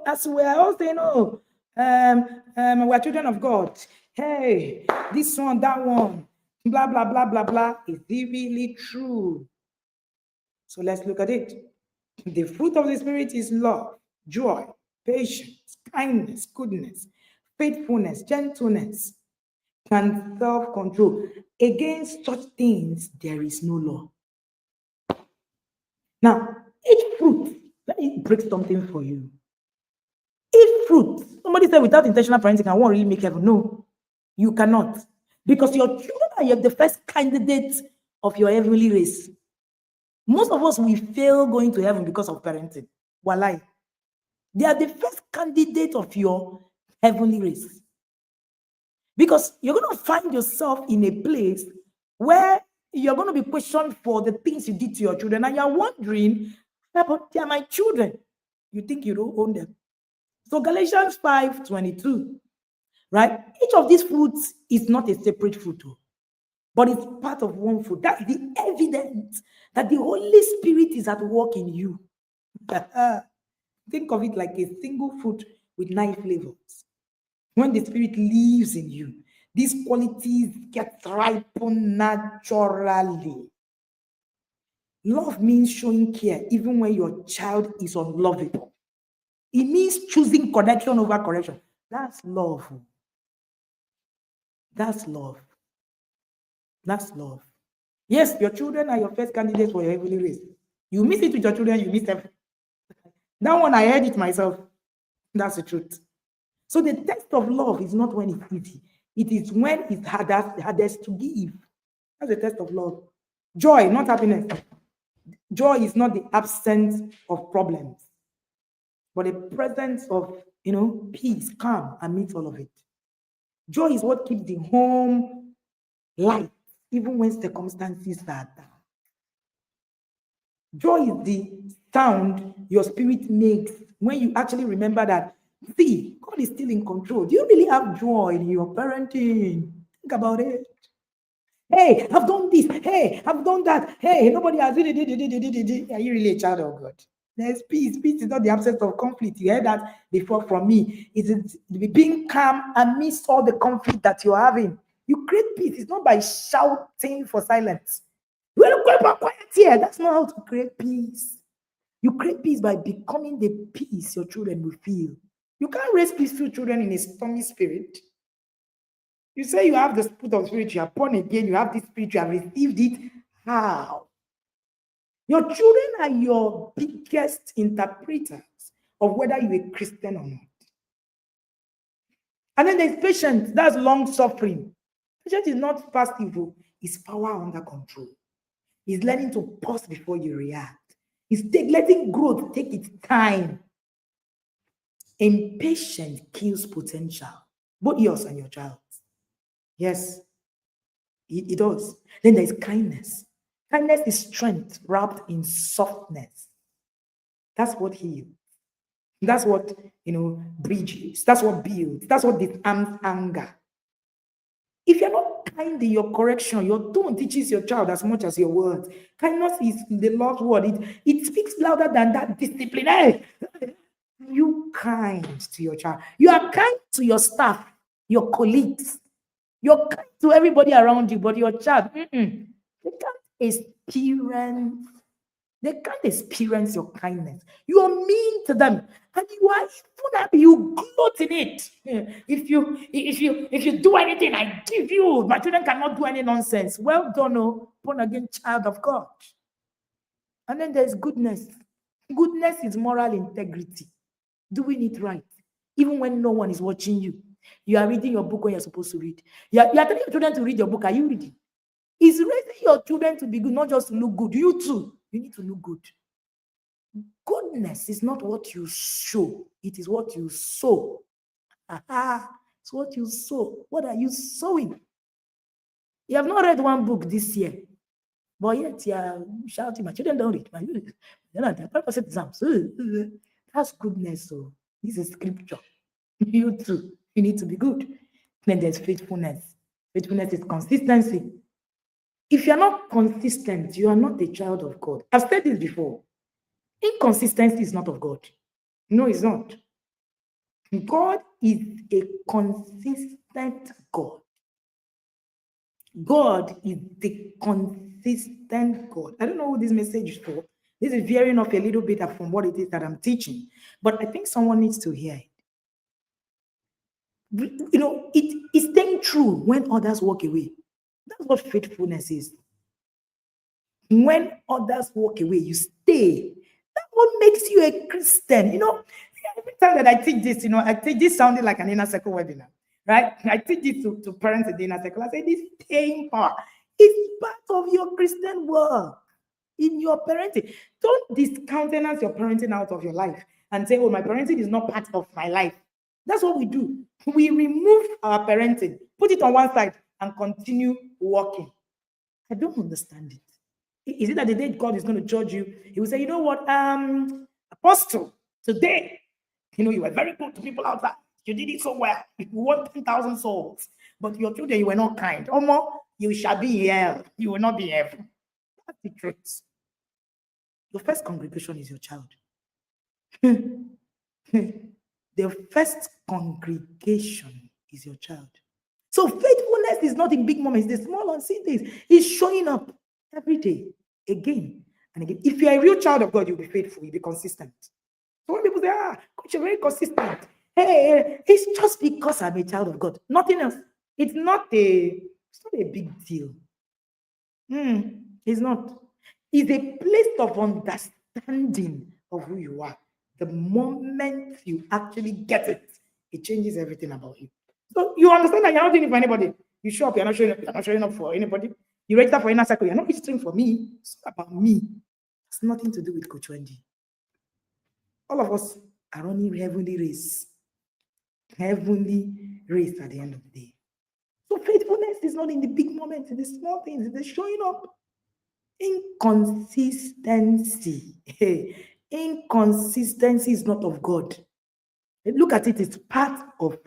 as we are all saying, we're children of God. Hey, this one, that one, blah, blah, blah, blah, blah. Is it really true? So let's look at it. The fruit of the Spirit is love, joy, patience, kindness, goodness, faithfulness, gentleness, and self-control. Against such things, there is no law. Now, each fruit, let me break something for you. Each fruit, somebody said without intentional parenting, I won't really make heaven. No, you cannot. Because your children are the first candidates of your heavenly race. Most of us, we fail going to heaven because of parenting. Walai. They are the first candidate of your heavenly race. Because you're going to find yourself in a place where You're going to be questioned for the things you did to your children, and you're wondering, "Yeah, but they are my children." You think you don't own them. So Galatians 5:22, right? Each of these foods is not a separate food, but it's part of one food. That's the evidence that the Holy Spirit is at work in you. Think of it like a single fruit with 9 flavors. When the Spirit lives in you, these qualities get ripened naturally. Love means showing care even when your child is unlovable. It means choosing connection over correction. That's love. That's love. That's love. Yes, your children are your first candidates for your heavenly race. You miss it with your children, you miss everything. That one, I heard it myself. That's the truth. So the test of love is not when it's easy. It is when it's hardest to give. That's the test of love. Joy, not happiness. Joy is not the absence of problems, but the presence of, peace, calm amidst all of it. Joy is what keeps the home light, even when circumstances are down. Joy is the sound your spirit makes when you actually remember that, see, God is still in control. Do you really have joy in your parenting? Think about it. Hey, I've done this. Hey, I've done that. Hey, nobody has did it. Are you really a child of God? There's peace. Peace is not the absence of conflict. You heard that before from me. It's being calm amidst all the conflict that you're having. You create peace. It's not by shouting for silence. Well, quiet here. That's not how to create peace. You create peace by becoming the peace your children will feel. You can't raise peaceful children in a stormy spirit. You say you have the spirit of spirit, you are born again, you have this spirit, you have received it. How? Your children are your biggest interpreters of whether you're a Christian or not. And then there's patience. That's long suffering. Patience is not passive, it's power under control. It's learning to pause before you react. It's letting growth take its time. Impatience kills potential, both yours and your child's. Yes, it does. Then there's kindness. Kindness is strength wrapped in softness. That's what heals. That's what, bridges. That's what builds. That's what disarms anger. If you're not kind in your correction, your tone teaches your child as much as your words. Kindness is the Lord's word. It speaks louder than that discipline. Hey, you kind to your child. You are kind to your staff, your colleagues. You're kind to everybody around you, but your child, they can't experience your kindness. You are mean to them, and you are even happy. You gloat in it. If you do anything, I give you. My children cannot do any nonsense. Well done, born again child of God. And then there's goodness. Goodness is moral integrity, doing it right, even when no one is watching you. You are reading your book when you're supposed to read. You are telling your children to read your book. Are you reading? Is raising your children to be good, not just to look good. You too, you need to look good. Goodness is not what you show. It is what you sow. It's what you sow. What are you sowing? You have not read one book this year, but yet you are shouting, my children don't read. They're purpose exams. That's goodness. So this is scripture. You too. You need to be good. Then there's faithfulness. Faithfulness is consistency. If you're not consistent, you are not a child of God. I've said this before. Inconsistency is not of God. No, it's not. God is a consistent God. God is the consistent God. I don't know who this message is for. This is veering off a little bit from what it is that I'm teaching, but I think someone needs to hear it. It's staying true when others walk away. That's what faithfulness is. When others walk away, you stay. That's what makes you a Christian. Every time that I teach this, I teach this sounding like an inner circle webinar, right? I teach this to parents in the inner circle. I say this staying power is part of your Christian work in your parenting. Don't discountenance your parenting out of your life and say, oh, my parenting is not part of my life. That's what we do. We remove our parenting, put it on one side, and continue working. I don't understand it. Is it that the day God is going to judge you, he will say, you know what, Apostle, today, you were very good to people outside. You did it so well. You won 10,000 souls. But your children, you were not kind. Omo, you shall be here. You will not be here. That's the truth. Your first congregation is your child. The first congregation is your child. So faithfulness is not in big moments, the small unseen things. It's showing up every day, again and again. If you're a real child of God, you'll be faithful, you'll be consistent. So when people say, Coach, you're very consistent. Hey, it's just because I'm a child of God. Nothing else. It's not a big deal. It's not. It's a place of understanding of who you are. The moment you actually get it, it changes everything about you. So you understand that you're not doing it for anybody. You show up, you're not showing up for anybody. You register for Inner Circle, you're not registering for me. It's about me. It's nothing to do with Coach Wendy. All of us are running heavenly race. Heavenly race at the end of the day. So faithfulness is not in the big moments, in the small things, it's the showing up. Inconsistency. Inconsistency is not of God. Look at it, it's part of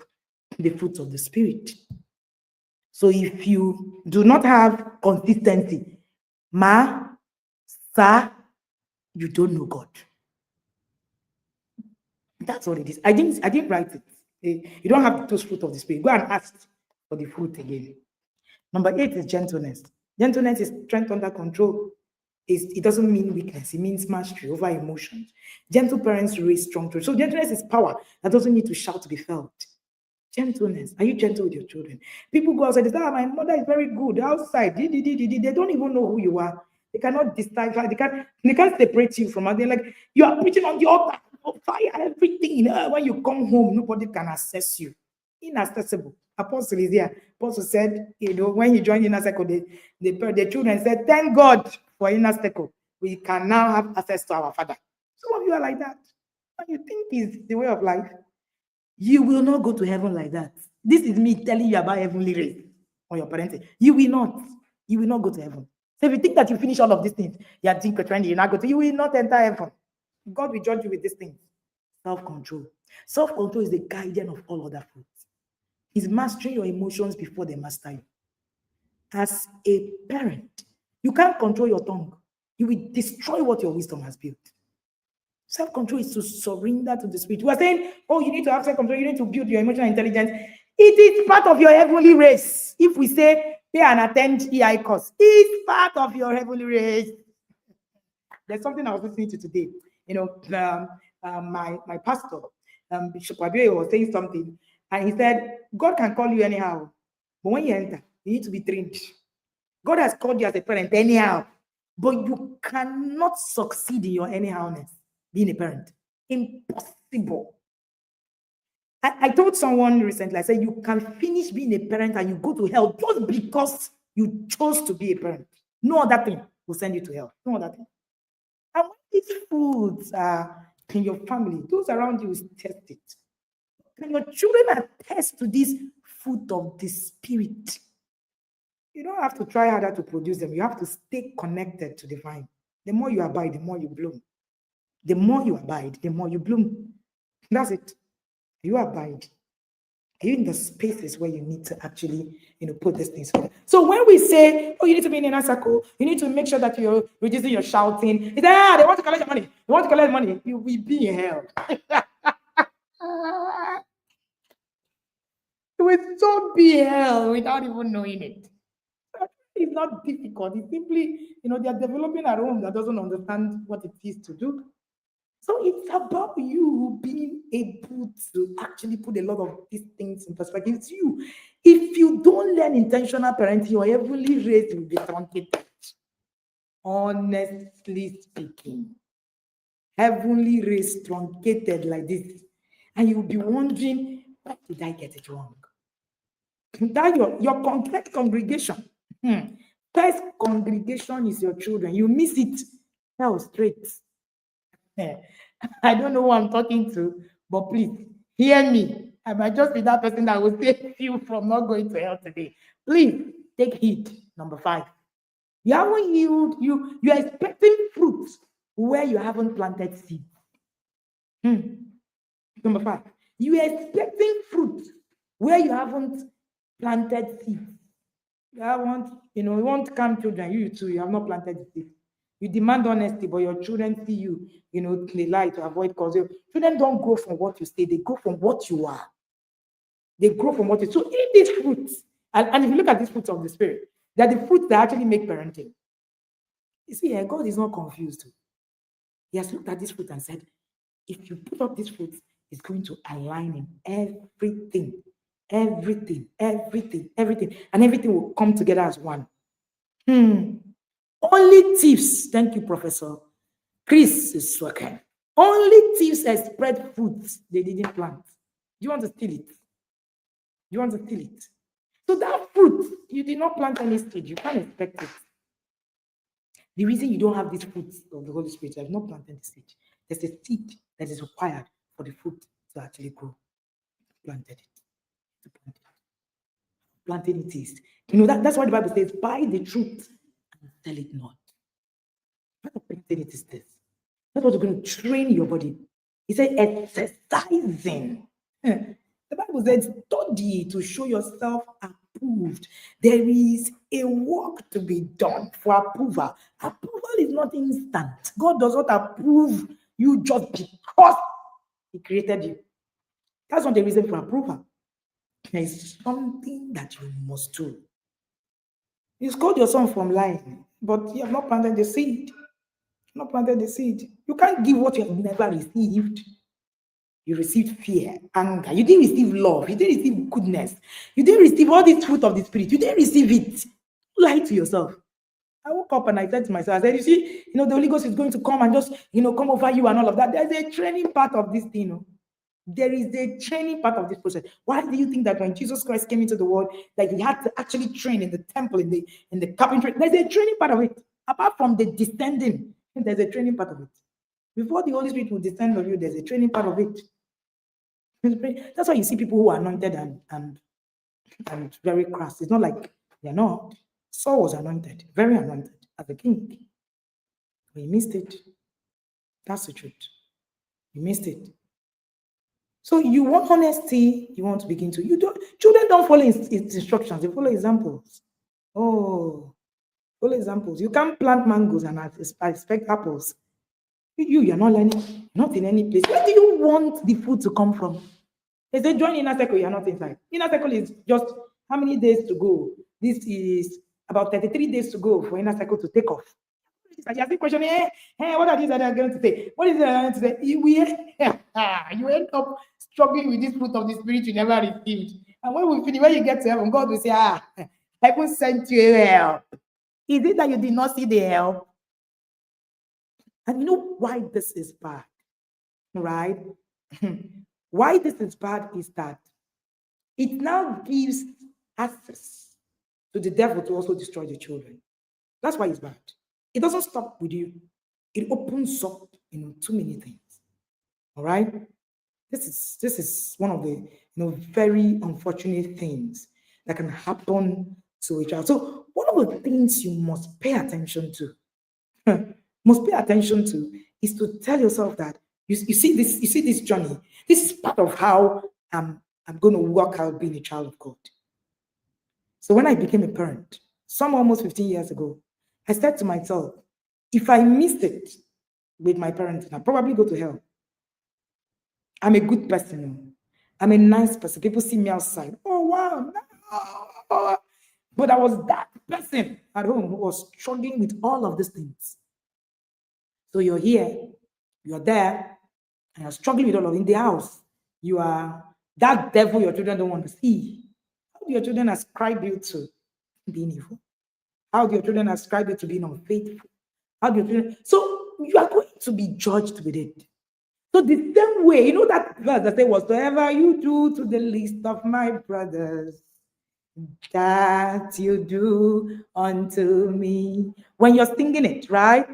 the fruits of the Spirit. So if you do not have consistency, you don't know God. That's what it is. I didn't write it. You don't have those fruit of the Spirit. Go and ask for the fruit again. Number 8 is gentleness. Gentleness is strength under control. It doesn't mean weakness. It means mastery over emotions. Gentle parents raise strong children. So gentleness is power that doesn't need to shout to be felt. Gentleness. Are you gentle with your children? People go outside. They say, my mother is very good outside. They don't even know who you are. They cannot decipher. They can't separate you from others. Like, you are preaching on the altar of fire, everything. When you come home, nobody can access you. Inaccessible. Apostle is here. Apostle said, when you join Inner Circle, the children said, thank God for Inner Circle. We can now have access to our Father. Some of you are like that. When you think it's the way of life, you will not go to heaven like that. This is me telling you about heavenly race on your parenting. You will not. You will not go to heaven. So if you think that you finish all of these things, you are thinking trendy, you will not enter heaven. God will judge you with these things. Self-control. Self-control is the guardian of all other fruits. It's mastering your emotions before they master you. As a parent, you can't control your tongue. You will destroy what your wisdom has built. Self-control is to surrender to the Spirit. We are saying, you need to have self-control, you need to build your emotional intelligence. It is part of your heavenly race. If we say, pay and attend EI course, it's part of your heavenly race. There's something I was listening to today. My pastor, Bishop Abioye, was saying something, and he said, God can call you anyhow, but when you enter, you need to be trained. God has called you as a parent anyhow, but you cannot succeed in your anyhowness being a parent. Impossible. I told someone recently, I said, you can finish being a parent and you go to hell just because you chose to be a parent. No other thing will send you to hell. No other thing. And when these foods are in your family, those around you will test it. When your children attest to this fruit of the Spirit, you don't have to try harder to produce them. You have to stay connected to the vine. The more you abide, the more you bloom. The more you abide, the more you bloom. That's it. You abide. Are you in the spaces where you need to actually, put these things on? So when we say, you need to be in Inner Circle, you need to make sure that you're reducing your shouting. It's like, they want to collect your money. They want to collect money. You will be in hell. You will so be in hell without even knowing it. It's not difficult. It's simply, they are developing a room that doesn't understand what it is to do. So it's about you being able to actually put a lot of these things in perspective. It's you. If you don't learn intentional parenting, your heavenly race will be truncated. Honestly speaking, heavenly race truncated like this. And you'll be wondering, why did I get it wrong? That your complete congregation. First congregation is your children. You miss it. Hell straight. I don't know who I'm talking to, but please hear me. I might just be that person that will save you from not going to hell today. Please take heed. Number 5. You haven't healed, you're expecting fruit where you haven't planted seed. Number 5, you are expecting fruit where you haven't planted seed. You want calm children, you too, you have not planted the seed. You demand honesty, but your children see you, they lie to avoid cause. Children don't grow from what you say, they grow from what you are. They grow from what you. So eat these fruits. And if you look at these fruits of the spirit, they're the fruits that actually make parenting. You see, God is not confused. He has looked at this fruit and said, if you put up these fruits, it's going to align in everything. Everything. And everything will come together as one. Only thieves, thank you, Professor Chris is working. Only thieves spread fruits they didn't plant. You want to steal it? You want to steal it? So that fruit, you did not plant any seed. You can't expect it. The reason you don't have this fruit of the Holy Spirit, you have not planted the seed. There's a seed that is required for the fruit to actually grow. Planted it. Planted it is. That's why the Bible says, buy the truth and sell it not. Part of planting it is this. That's what you're going to train your body. He said, exercising. The Bible says, study to show yourself approved. There is a work to be done for approval. Approval is not instant. God does not approve you just because He created you. That's not the reason for approval. There is something that you must do. You scored your son from lying, but you have not planted the seed. Not planted the seed. You can't give what you have never received. You received fear, anger. You didn't receive love. You didn't receive goodness. You didn't receive all this fruit of the Spirit. You didn't receive it. Lie to yourself. I woke up and I said to myself, I said, you see, the Holy Ghost is going to come and just, come over you and all of that. There's a training part of this thing. There is a training part of this process. Why do you think that when Jesus Christ came into the world, that He had to actually train in the temple, in the carpentry? There's a training part of it. Apart from the descending, there's a training part of it. Before the Holy Spirit will descend on you, there's a training part of it. That's why you see people who are anointed and very crass. It's not like they're not. Saul was anointed, very anointed as a king. But he missed it. That's the truth. You missed it. So you want honesty, you want to begin to. Children don't follow instructions, they follow examples. Oh, follow examples. You can't plant mangoes and expect apples. You're not learning, you're not in any place. Where do you want the food to come from? They say join Inner Circle, you're not inside. Inner Circle is just how many days to go? This is about 33 days to go for Inner Circle to take off. You ask the question, hey, what are these that are going to say? What is it going to say? You end up struggling with this fruit of the Spirit you never received. And when you get to heaven, God will say, heaven sent you help. Is it that you did not see the help? And you know why this is bad, right? Why this is bad is that it now gives access to the devil to also destroy the children. That's why it's bad. It doesn't stop with you. It opens up, too many things. All right? This is one of the, very unfortunate things that can happen to a child. So one of the things you must pay attention to, is to tell yourself that you see this journey. This is part of how I'm going to work out being a child of God. So when I became a parent, some almost 15 years ago, I said to myself, if I missed it with my parents, I'll probably go to hell. I'm a good person. I'm a nice person. People see me outside. Oh, wow. No. But I was that person at home who was struggling with all of these things. So you're here, you're there, and you're struggling with all of it in the house. You are that devil your children don't want to see. How do your children ascribe you to being evil? How do your children ascribe you to being unfaithful? So you are going to be judged with it. So the same way, that verse that says, whatsoever you do to the least of my brothers, that you do unto me. When you're singing it, right?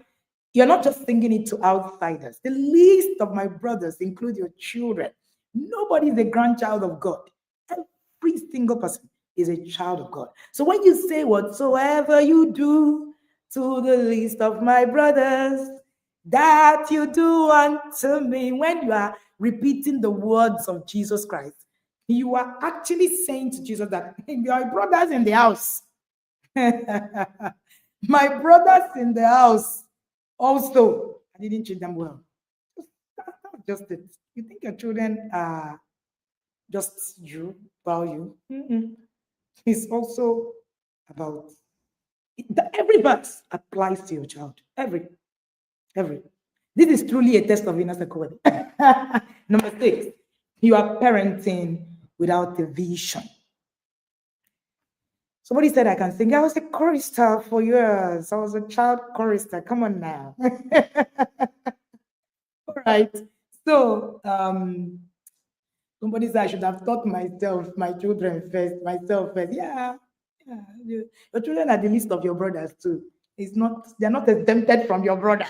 You're not just singing it to outsiders. The least of my brothers include your children. Nobody is a grandchild of God. Every single person is a child of God. So when you say whatsoever you do to the least of my brothers, that you do unto me. When you are repeating the words of Jesus Christ, you are actually saying to Jesus that your brothers in the house, my brothers in the house, also, I didn't treat them well. That's just it. You think your children are just you, about you? It's also about every verse applies to your child. Every. This is truly a test of inner circle. Number 6, you are parenting without a vision. Somebody said I can sing. I was a chorister for years. I was a child chorister. Come on now. All right. So somebody said I should have taught myself, my children first, myself first. Yeah. Your children are the least of your brothers too. They're not exempted from your brothers.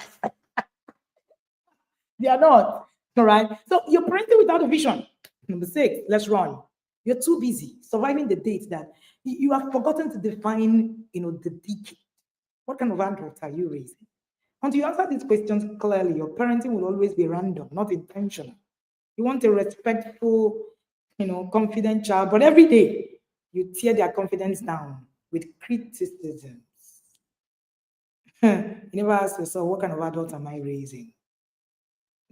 They are not. All right. So you're parenting without a vision. Number 6, let's run. You're too busy surviving the date that you have forgotten to define, the decade. What kind of adult are you raising? Until you answer these questions clearly, your parenting will always be random, not intentional. You want a respectful, confident child, but every day you tear their confidence down with criticisms. You never ask yourself, what kind of adult am I raising?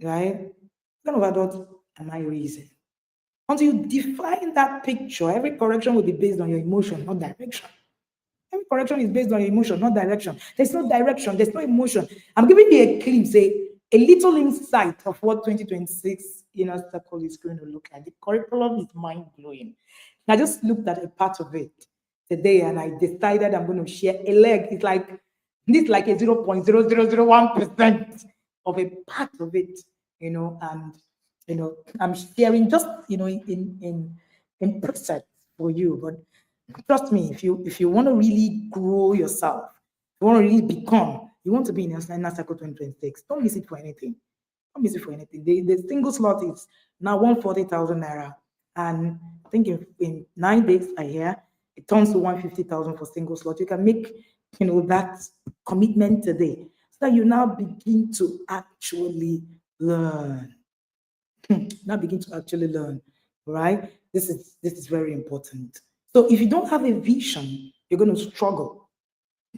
Right? What kind of adult am I raising? Until you define that picture, every correction will be based on your emotion, not direction. Every correction is based on your emotion, not direction. There's no direction, there's no emotion. I'm giving you a glimpse, a little insight of what 2026 Inner Circle is going to look like. The curriculum is mind-blowing. I just looked at a part of it today and I decided I'm going to share a leg. It's like a 0.0001% of a part of it, and I'm sharing just in percent for you. But trust me, if you want to really grow yourself, you want to really become, you want to be in Inner Circle 2026, don't miss it for anything. Don't miss it for anything. The single slot is now 140,000 naira, and I think in 9 days I hear it turns to 150,000 for single slot. You can make that commitment today, so that you now begin to actually learn. Now begin to actually learn, right? This is very important. So if you don't have a vision, you're going to struggle.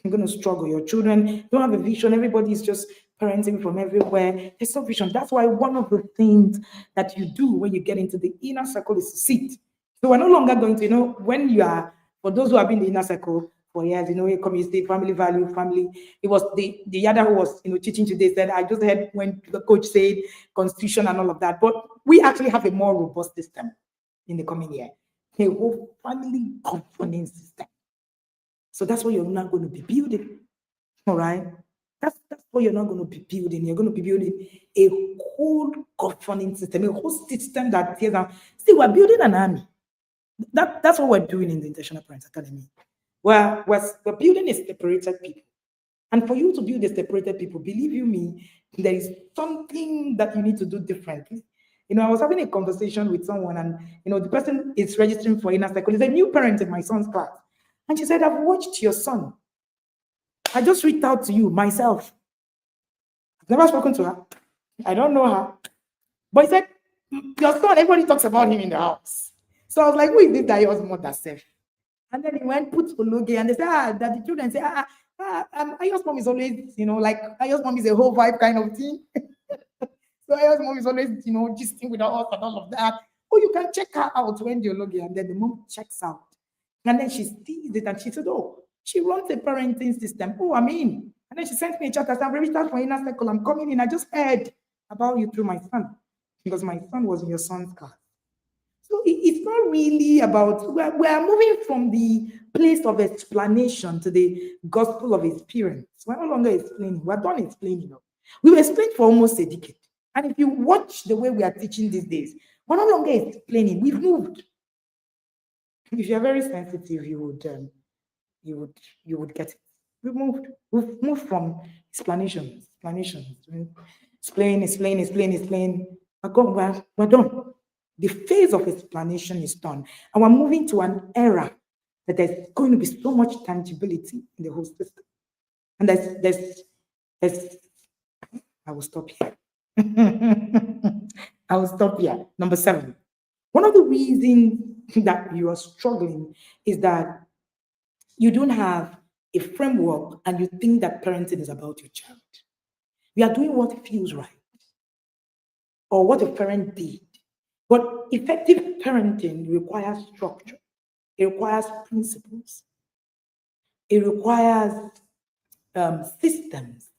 You're going to struggle. Your children don't have a vision. Everybody is just parenting from everywhere. There's no vision. That's why one of the things that you do when you get into the inner circle is to sit. So we're no longer going to, when you are, for those who have been in the inner circle for years, community, family value, family. It was the Yada who was, teaching today said, I just heard when the coach said constitution and all of that. But we actually have a more robust system in the coming year. A whole family governance system. So that's what you're not going to be building. All right. That's what you're not going to be building. You're going to be building a whole governing system, a whole system that tears down. See, we're building an army. That's what we're doing in the Intentional Parents Academy. We're building a separated people. And for you to build a separated people, believe you me, there is something that you need to do differently. I was having a conversation with someone, and the person is registering for Inner Circle. He's a new parent in my son's class. And she said, I've watched your son. I just reached out to you myself. I've never spoken to her. I don't know her. But he said, your son, everybody talks about him in the house. So I was like, who is this that yours mother said? And then he went, put Ologe, and they said, that the children say, Ayo's mom is always, like Ayo's mom is a whole vibe kind of thing. So Ayo's mom is always, gisting with us and all of that. Oh, you can check her out when the Ologe, and then the mom checks out. And then she sees it and she said, oh, she runs a parenting system. Oh, I'm in. And then she sent me a chat. I said, I'm registered for Inner Circle. I'm coming in. I just heard about you through my son, because my son was in your son's class. So it's not really about, we're moving from the place of explanation to the gospel of experience. We're no longer explaining. We're done explaining. We've explained for almost a decade. And if you watch the way we are teaching these days, we're no longer explaining. We've moved. If you're very sensitive, you would get it. We've moved from explanations. Explain. We're done. The phase of explanation is done. And we're moving to an era that there's going to be so much tangibility in the whole system. And there's I will stop here. I will stop here. Number 7. One of the reasons that you are struggling is that you don't have a framework and you think that parenting is about your child. You are doing what feels right or what a parent did. But effective parenting requires structure, it requires principles, it requires systems,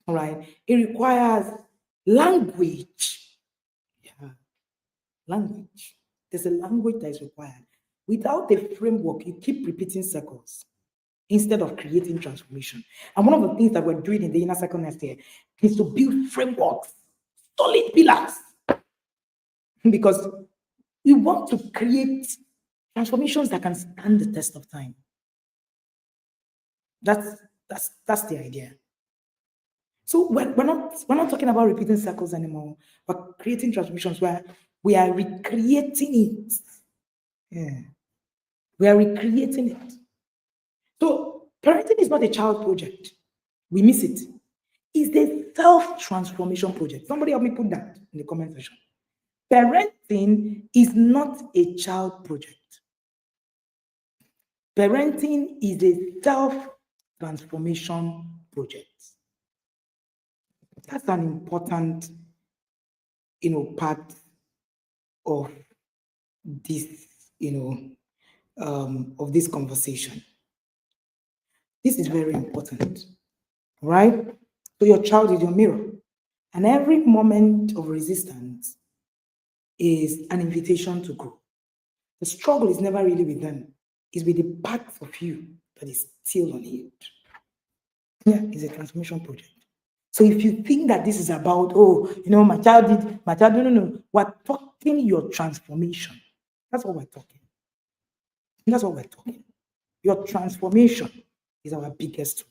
all right? It requires language. Yeah, language. There's a language that is required. Without a framework, you keep repeating circles instead of creating transformation. And one of the things that we're doing in the inner circle next year is to build frameworks, solid pillars, because we want to create transformations that can stand the test of time. That's the idea. So we're not talking about repeating circles anymore. We're creating transformations where we are recreating it. Yeah. We are recreating it. So parenting is not a child project. We miss it. It's a self-transformation project. Somebody help me put that in the comment section. Parenting is not a child project. Parenting is a self-transformation project. That's an important, part of this, of this conversation. This is very important, right? So your child is your mirror, and every moment of resistance is an invitation to grow. The struggle is never really with them; it's with the part of you that is still unhealed. Yeah, it's a transformation project. So if you think that this is about, my child, no. We're talking your transformation. That's what we're talking. That's what we're talking. Your transformation is our biggest tool.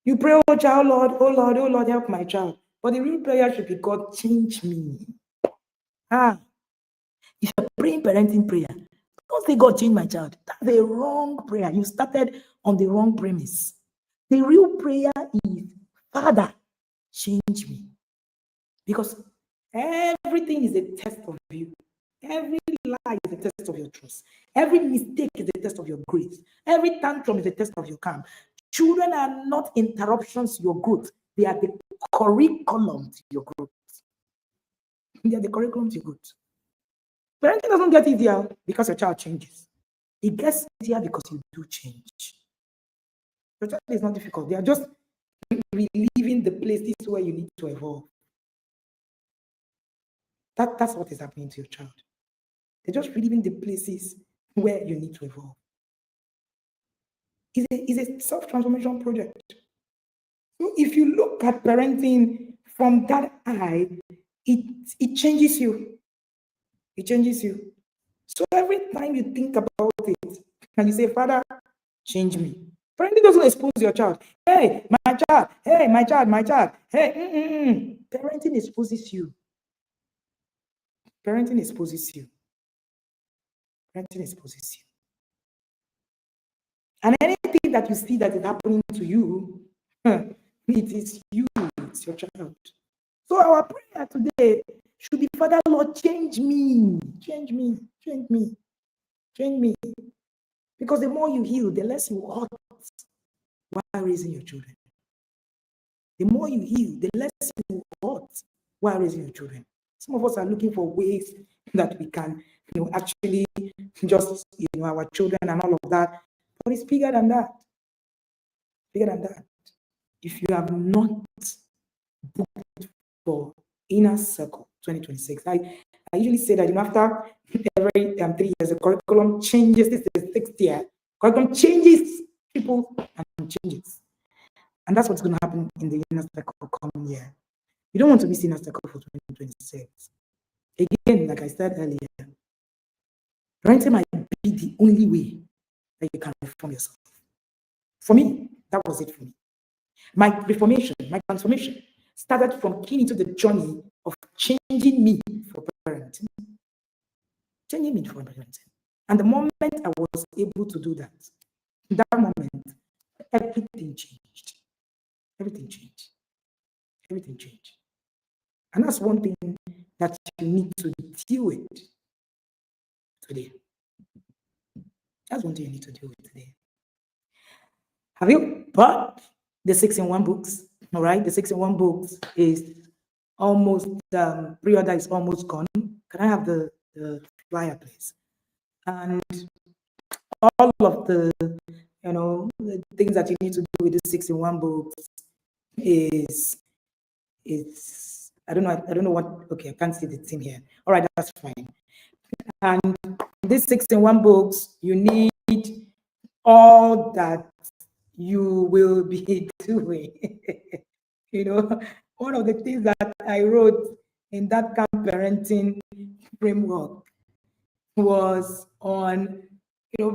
You pray, oh child, oh Lord, help my child. But the real prayer should be, God, change me. If you're praying parenting prayer, don't say, God, change my child. That's a wrong prayer. You started on the wrong premise. The real prayer is, Father, change me. Because everything is a test of you. Every lie is a test of your trust. Every mistake is a test of your grace. Every tantrum is a test of your calm. Children are not interruptions to your growth. They are the curriculum to your growth. They are the curriculum to your growth. Parenting doesn't get easier because your child changes. It gets easier because you do change. Your child is not difficult. They are just reliving the places where you need to evolve. That's what is happening to your child. They're just reliving the places where you need to evolve. It's a self-transformation project. So if you look at parenting from that eye, it changes you. It changes you. So every time you think about it and you say, Father, change me. Parenting doesn't expose your child. Hey, my child. Hey, my child. Hey, Parenting exposes you. Parenting exposes you. Parenting exposes you. And anything that you see that is happening to you, it is you, it's your child. So our prayer today should be, Father, Lord, change me. Change me. Change me. Change me. Because the more you heal, the less you hurt while raising your children. The more you heal, the less you hurt while raising your children. Some of us are looking for ways that we can, actually just, our children and all of that. But it's bigger than that. Bigger than that. If you have not booked for Inner Circle 2026, I usually say that after every 3 years, the curriculum changes. This is the 6th year. Curriculum changes, people and changes. And that's what's going to happen in the Inner Circle coming year. You don't want to miss Inner Circle for 2026. Again, like I said earlier, parenting might be the only way that you can reform yourself. For me, that was it for me. My reformation, my transformation started from keying into the journey of changing me for parenting. Changing me for parenting. And the moment I was able to do that, in that moment, everything changed. Everything changed. Everything changed. And that's one thing that you need to deal with today. That's one thing you need to deal with today. Have you bought the 6-in-1 books? All right, the 6-in-1 books is almost, pre-order is almost gone. Can I have the flyer, please? And all of the, the things that you need to do with the 6-in-1 books is, I don't know what, okay, I can't see the thing here. All right, that's fine. And these 6-in-1 books, you need all that you will be doing. One of the things that I wrote in that camp parenting framework was on,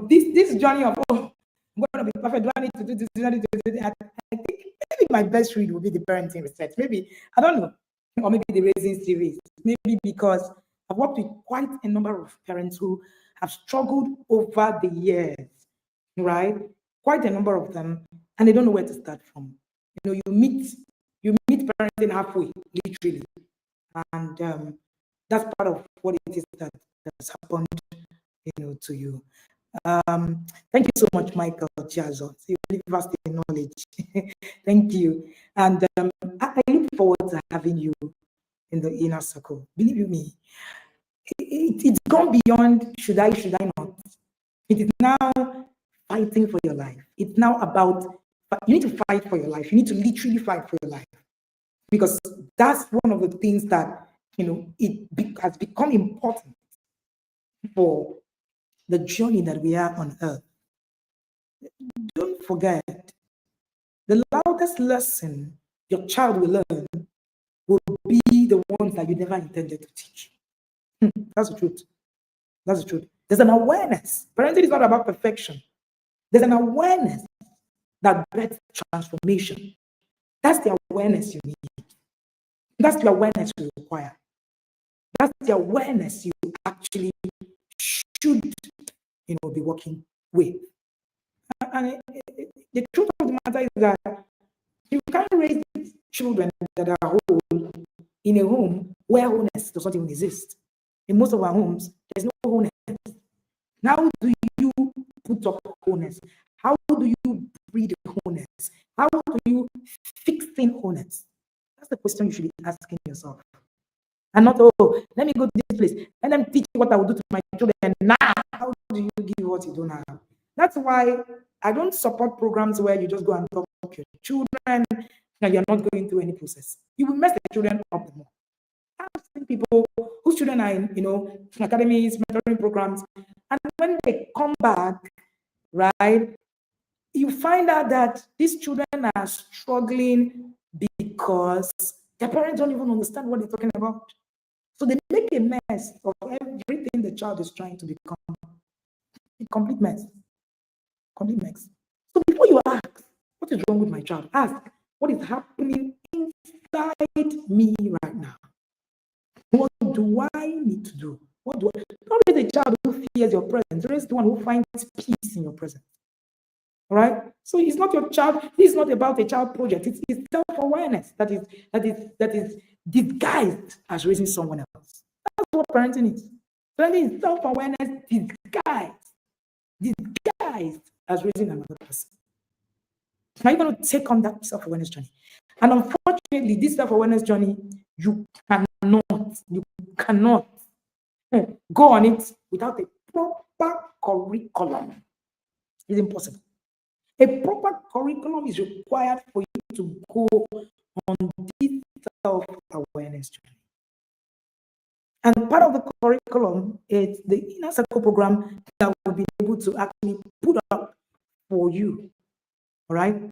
this journey of, I'm going to be perfect. Do I need to do this? Do I need to do that? I think maybe my best read will be the parenting research. Maybe, I don't know, or maybe the raising series. Maybe because I've worked with quite a number of parents who have struggled over the years, right? Quite a number of them, and they don't know where to start from. You meet parenting halfway, literally, and that's part of what it is that has happened, to you. Thank you so much, Michael Chiazzo. You're really vast in knowledge. Thank you, and I look forward to having you in the inner circle. Believe me, it's gone beyond should I not. It is now fighting for your life. It's now about, you need to fight for your life. You need to literally fight for your life, because that's one of the things that, has become important for the journey that we are on earth. Don't forget, the loudest lesson your child will learn will be the ones that you never intended to teach. That's the truth. That's the truth. There's an awareness. Parenting is not about perfection. There's an awareness that breeds transformation. That's the awareness you need. That's the awareness you require. That's the awareness you actually should, be working with. And the truth of the matter is that you can't raise children that are whole in a home where wholeness does not even exist. In most of our homes, there's no wholeness. How do you put up wholeness? How do you breed wholeness? How do you fix in wholeness? That's the question you should be asking yourself. And not, let me go to this place and then teach what I will do to my children. Now, how do you give what you don't have? That's why I don't support programs where you just go and talk to your children and you're not going through any process. You will mess the children up more. I've seen people whose children are in, academies, mentoring programs, and when they come back, right, you find out that these children are struggling because their parents don't even understand what they're talking about. So they make a mess of everything the child is trying to become. A complete mess. Complete mess. So before you ask, what is wrong with my child? Ask, what is happening inside me right now? What do I need to do? Don't raise a child who fears your presence. Raise the one who finds peace in your presence. All right? So it's not your child. This is not about a child project. It's self-awareness that is disguised as raising someone else. That's what parenting is. Parenting is self-awareness disguised as raising another person. Now you're going to take on that self-awareness journey. And unfortunately, this self-awareness journey, you cannot go on it without a proper curriculum. It's impossible. A proper curriculum is required for you to go on this self-awareness journey. And part of the curriculum is the Inner Circle program that will be able to actually put up for you, all right?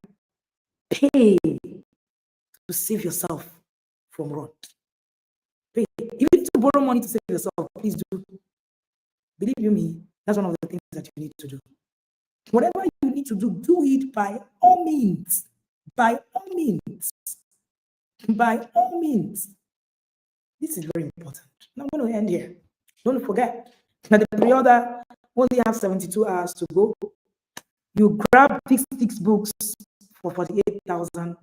Pay to save yourself from rot. Pay. If you need to borrow money to save yourself, please do. Believe you me, that's one of the things that you need to do. Whatever you need to do, do it by all means. By all means. By all means. This is very important. I'm going to end here. Don't forget that the pre-order only has 72 hours to go. You grab these 6 books for 48,000,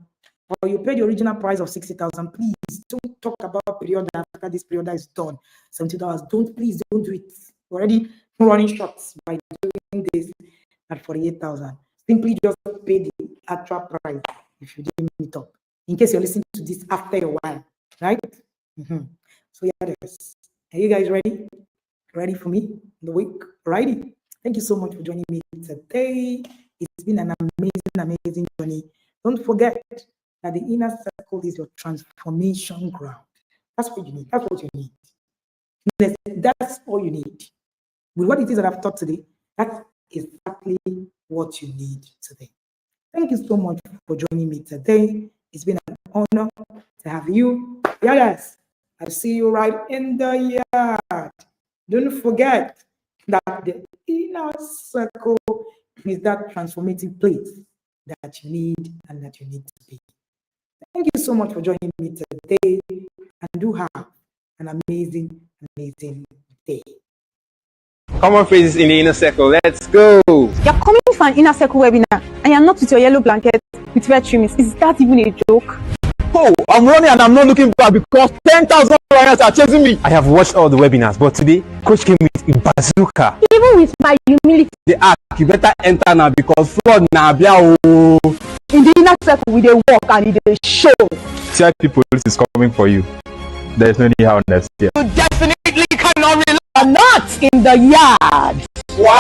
or you pay the original price of 60,000. Please don't talk about period after this period is done. $70. Please don't do it. Already running shots by doing this at 48,000. Simply just pay the actual price if you didn't meet up. In case you're listening to this after a while, right? So yeah, there's. Are you guys ready? Ready for me in the week? Righty. Thank you so much for joining me today. It's been an amazing journey. Don't forget that the inner circle is your transformation ground. That's what you need. That's what you need. That's all you need. With what it is that I've taught today, that's exactly what you need today. Thank you so much for joining me today. It's been an honor to have you. Yes, I'll see you right in the yard. Don't forget that the inner circle is that transformative place that you need and that you need to be. Thank you so much for joining me today, and do have an amazing day. Common phrases in the inner circle. Let's go. You're coming for an inner circle webinar and you're not with your yellow blanket with red trimmings. Is that even a joke? Oh, I'm running and I'm not looking back because 10,000 lions are chasing me. I have watched all the webinars, but today, Coach came with a bazooka. Even with my humility. The act, you better enter now because fraud now. In the inner circle, we dey walk and they show. Tell people this is coming for you. There's no need how next year. You definitely cannot rely. Not in the yard. Why?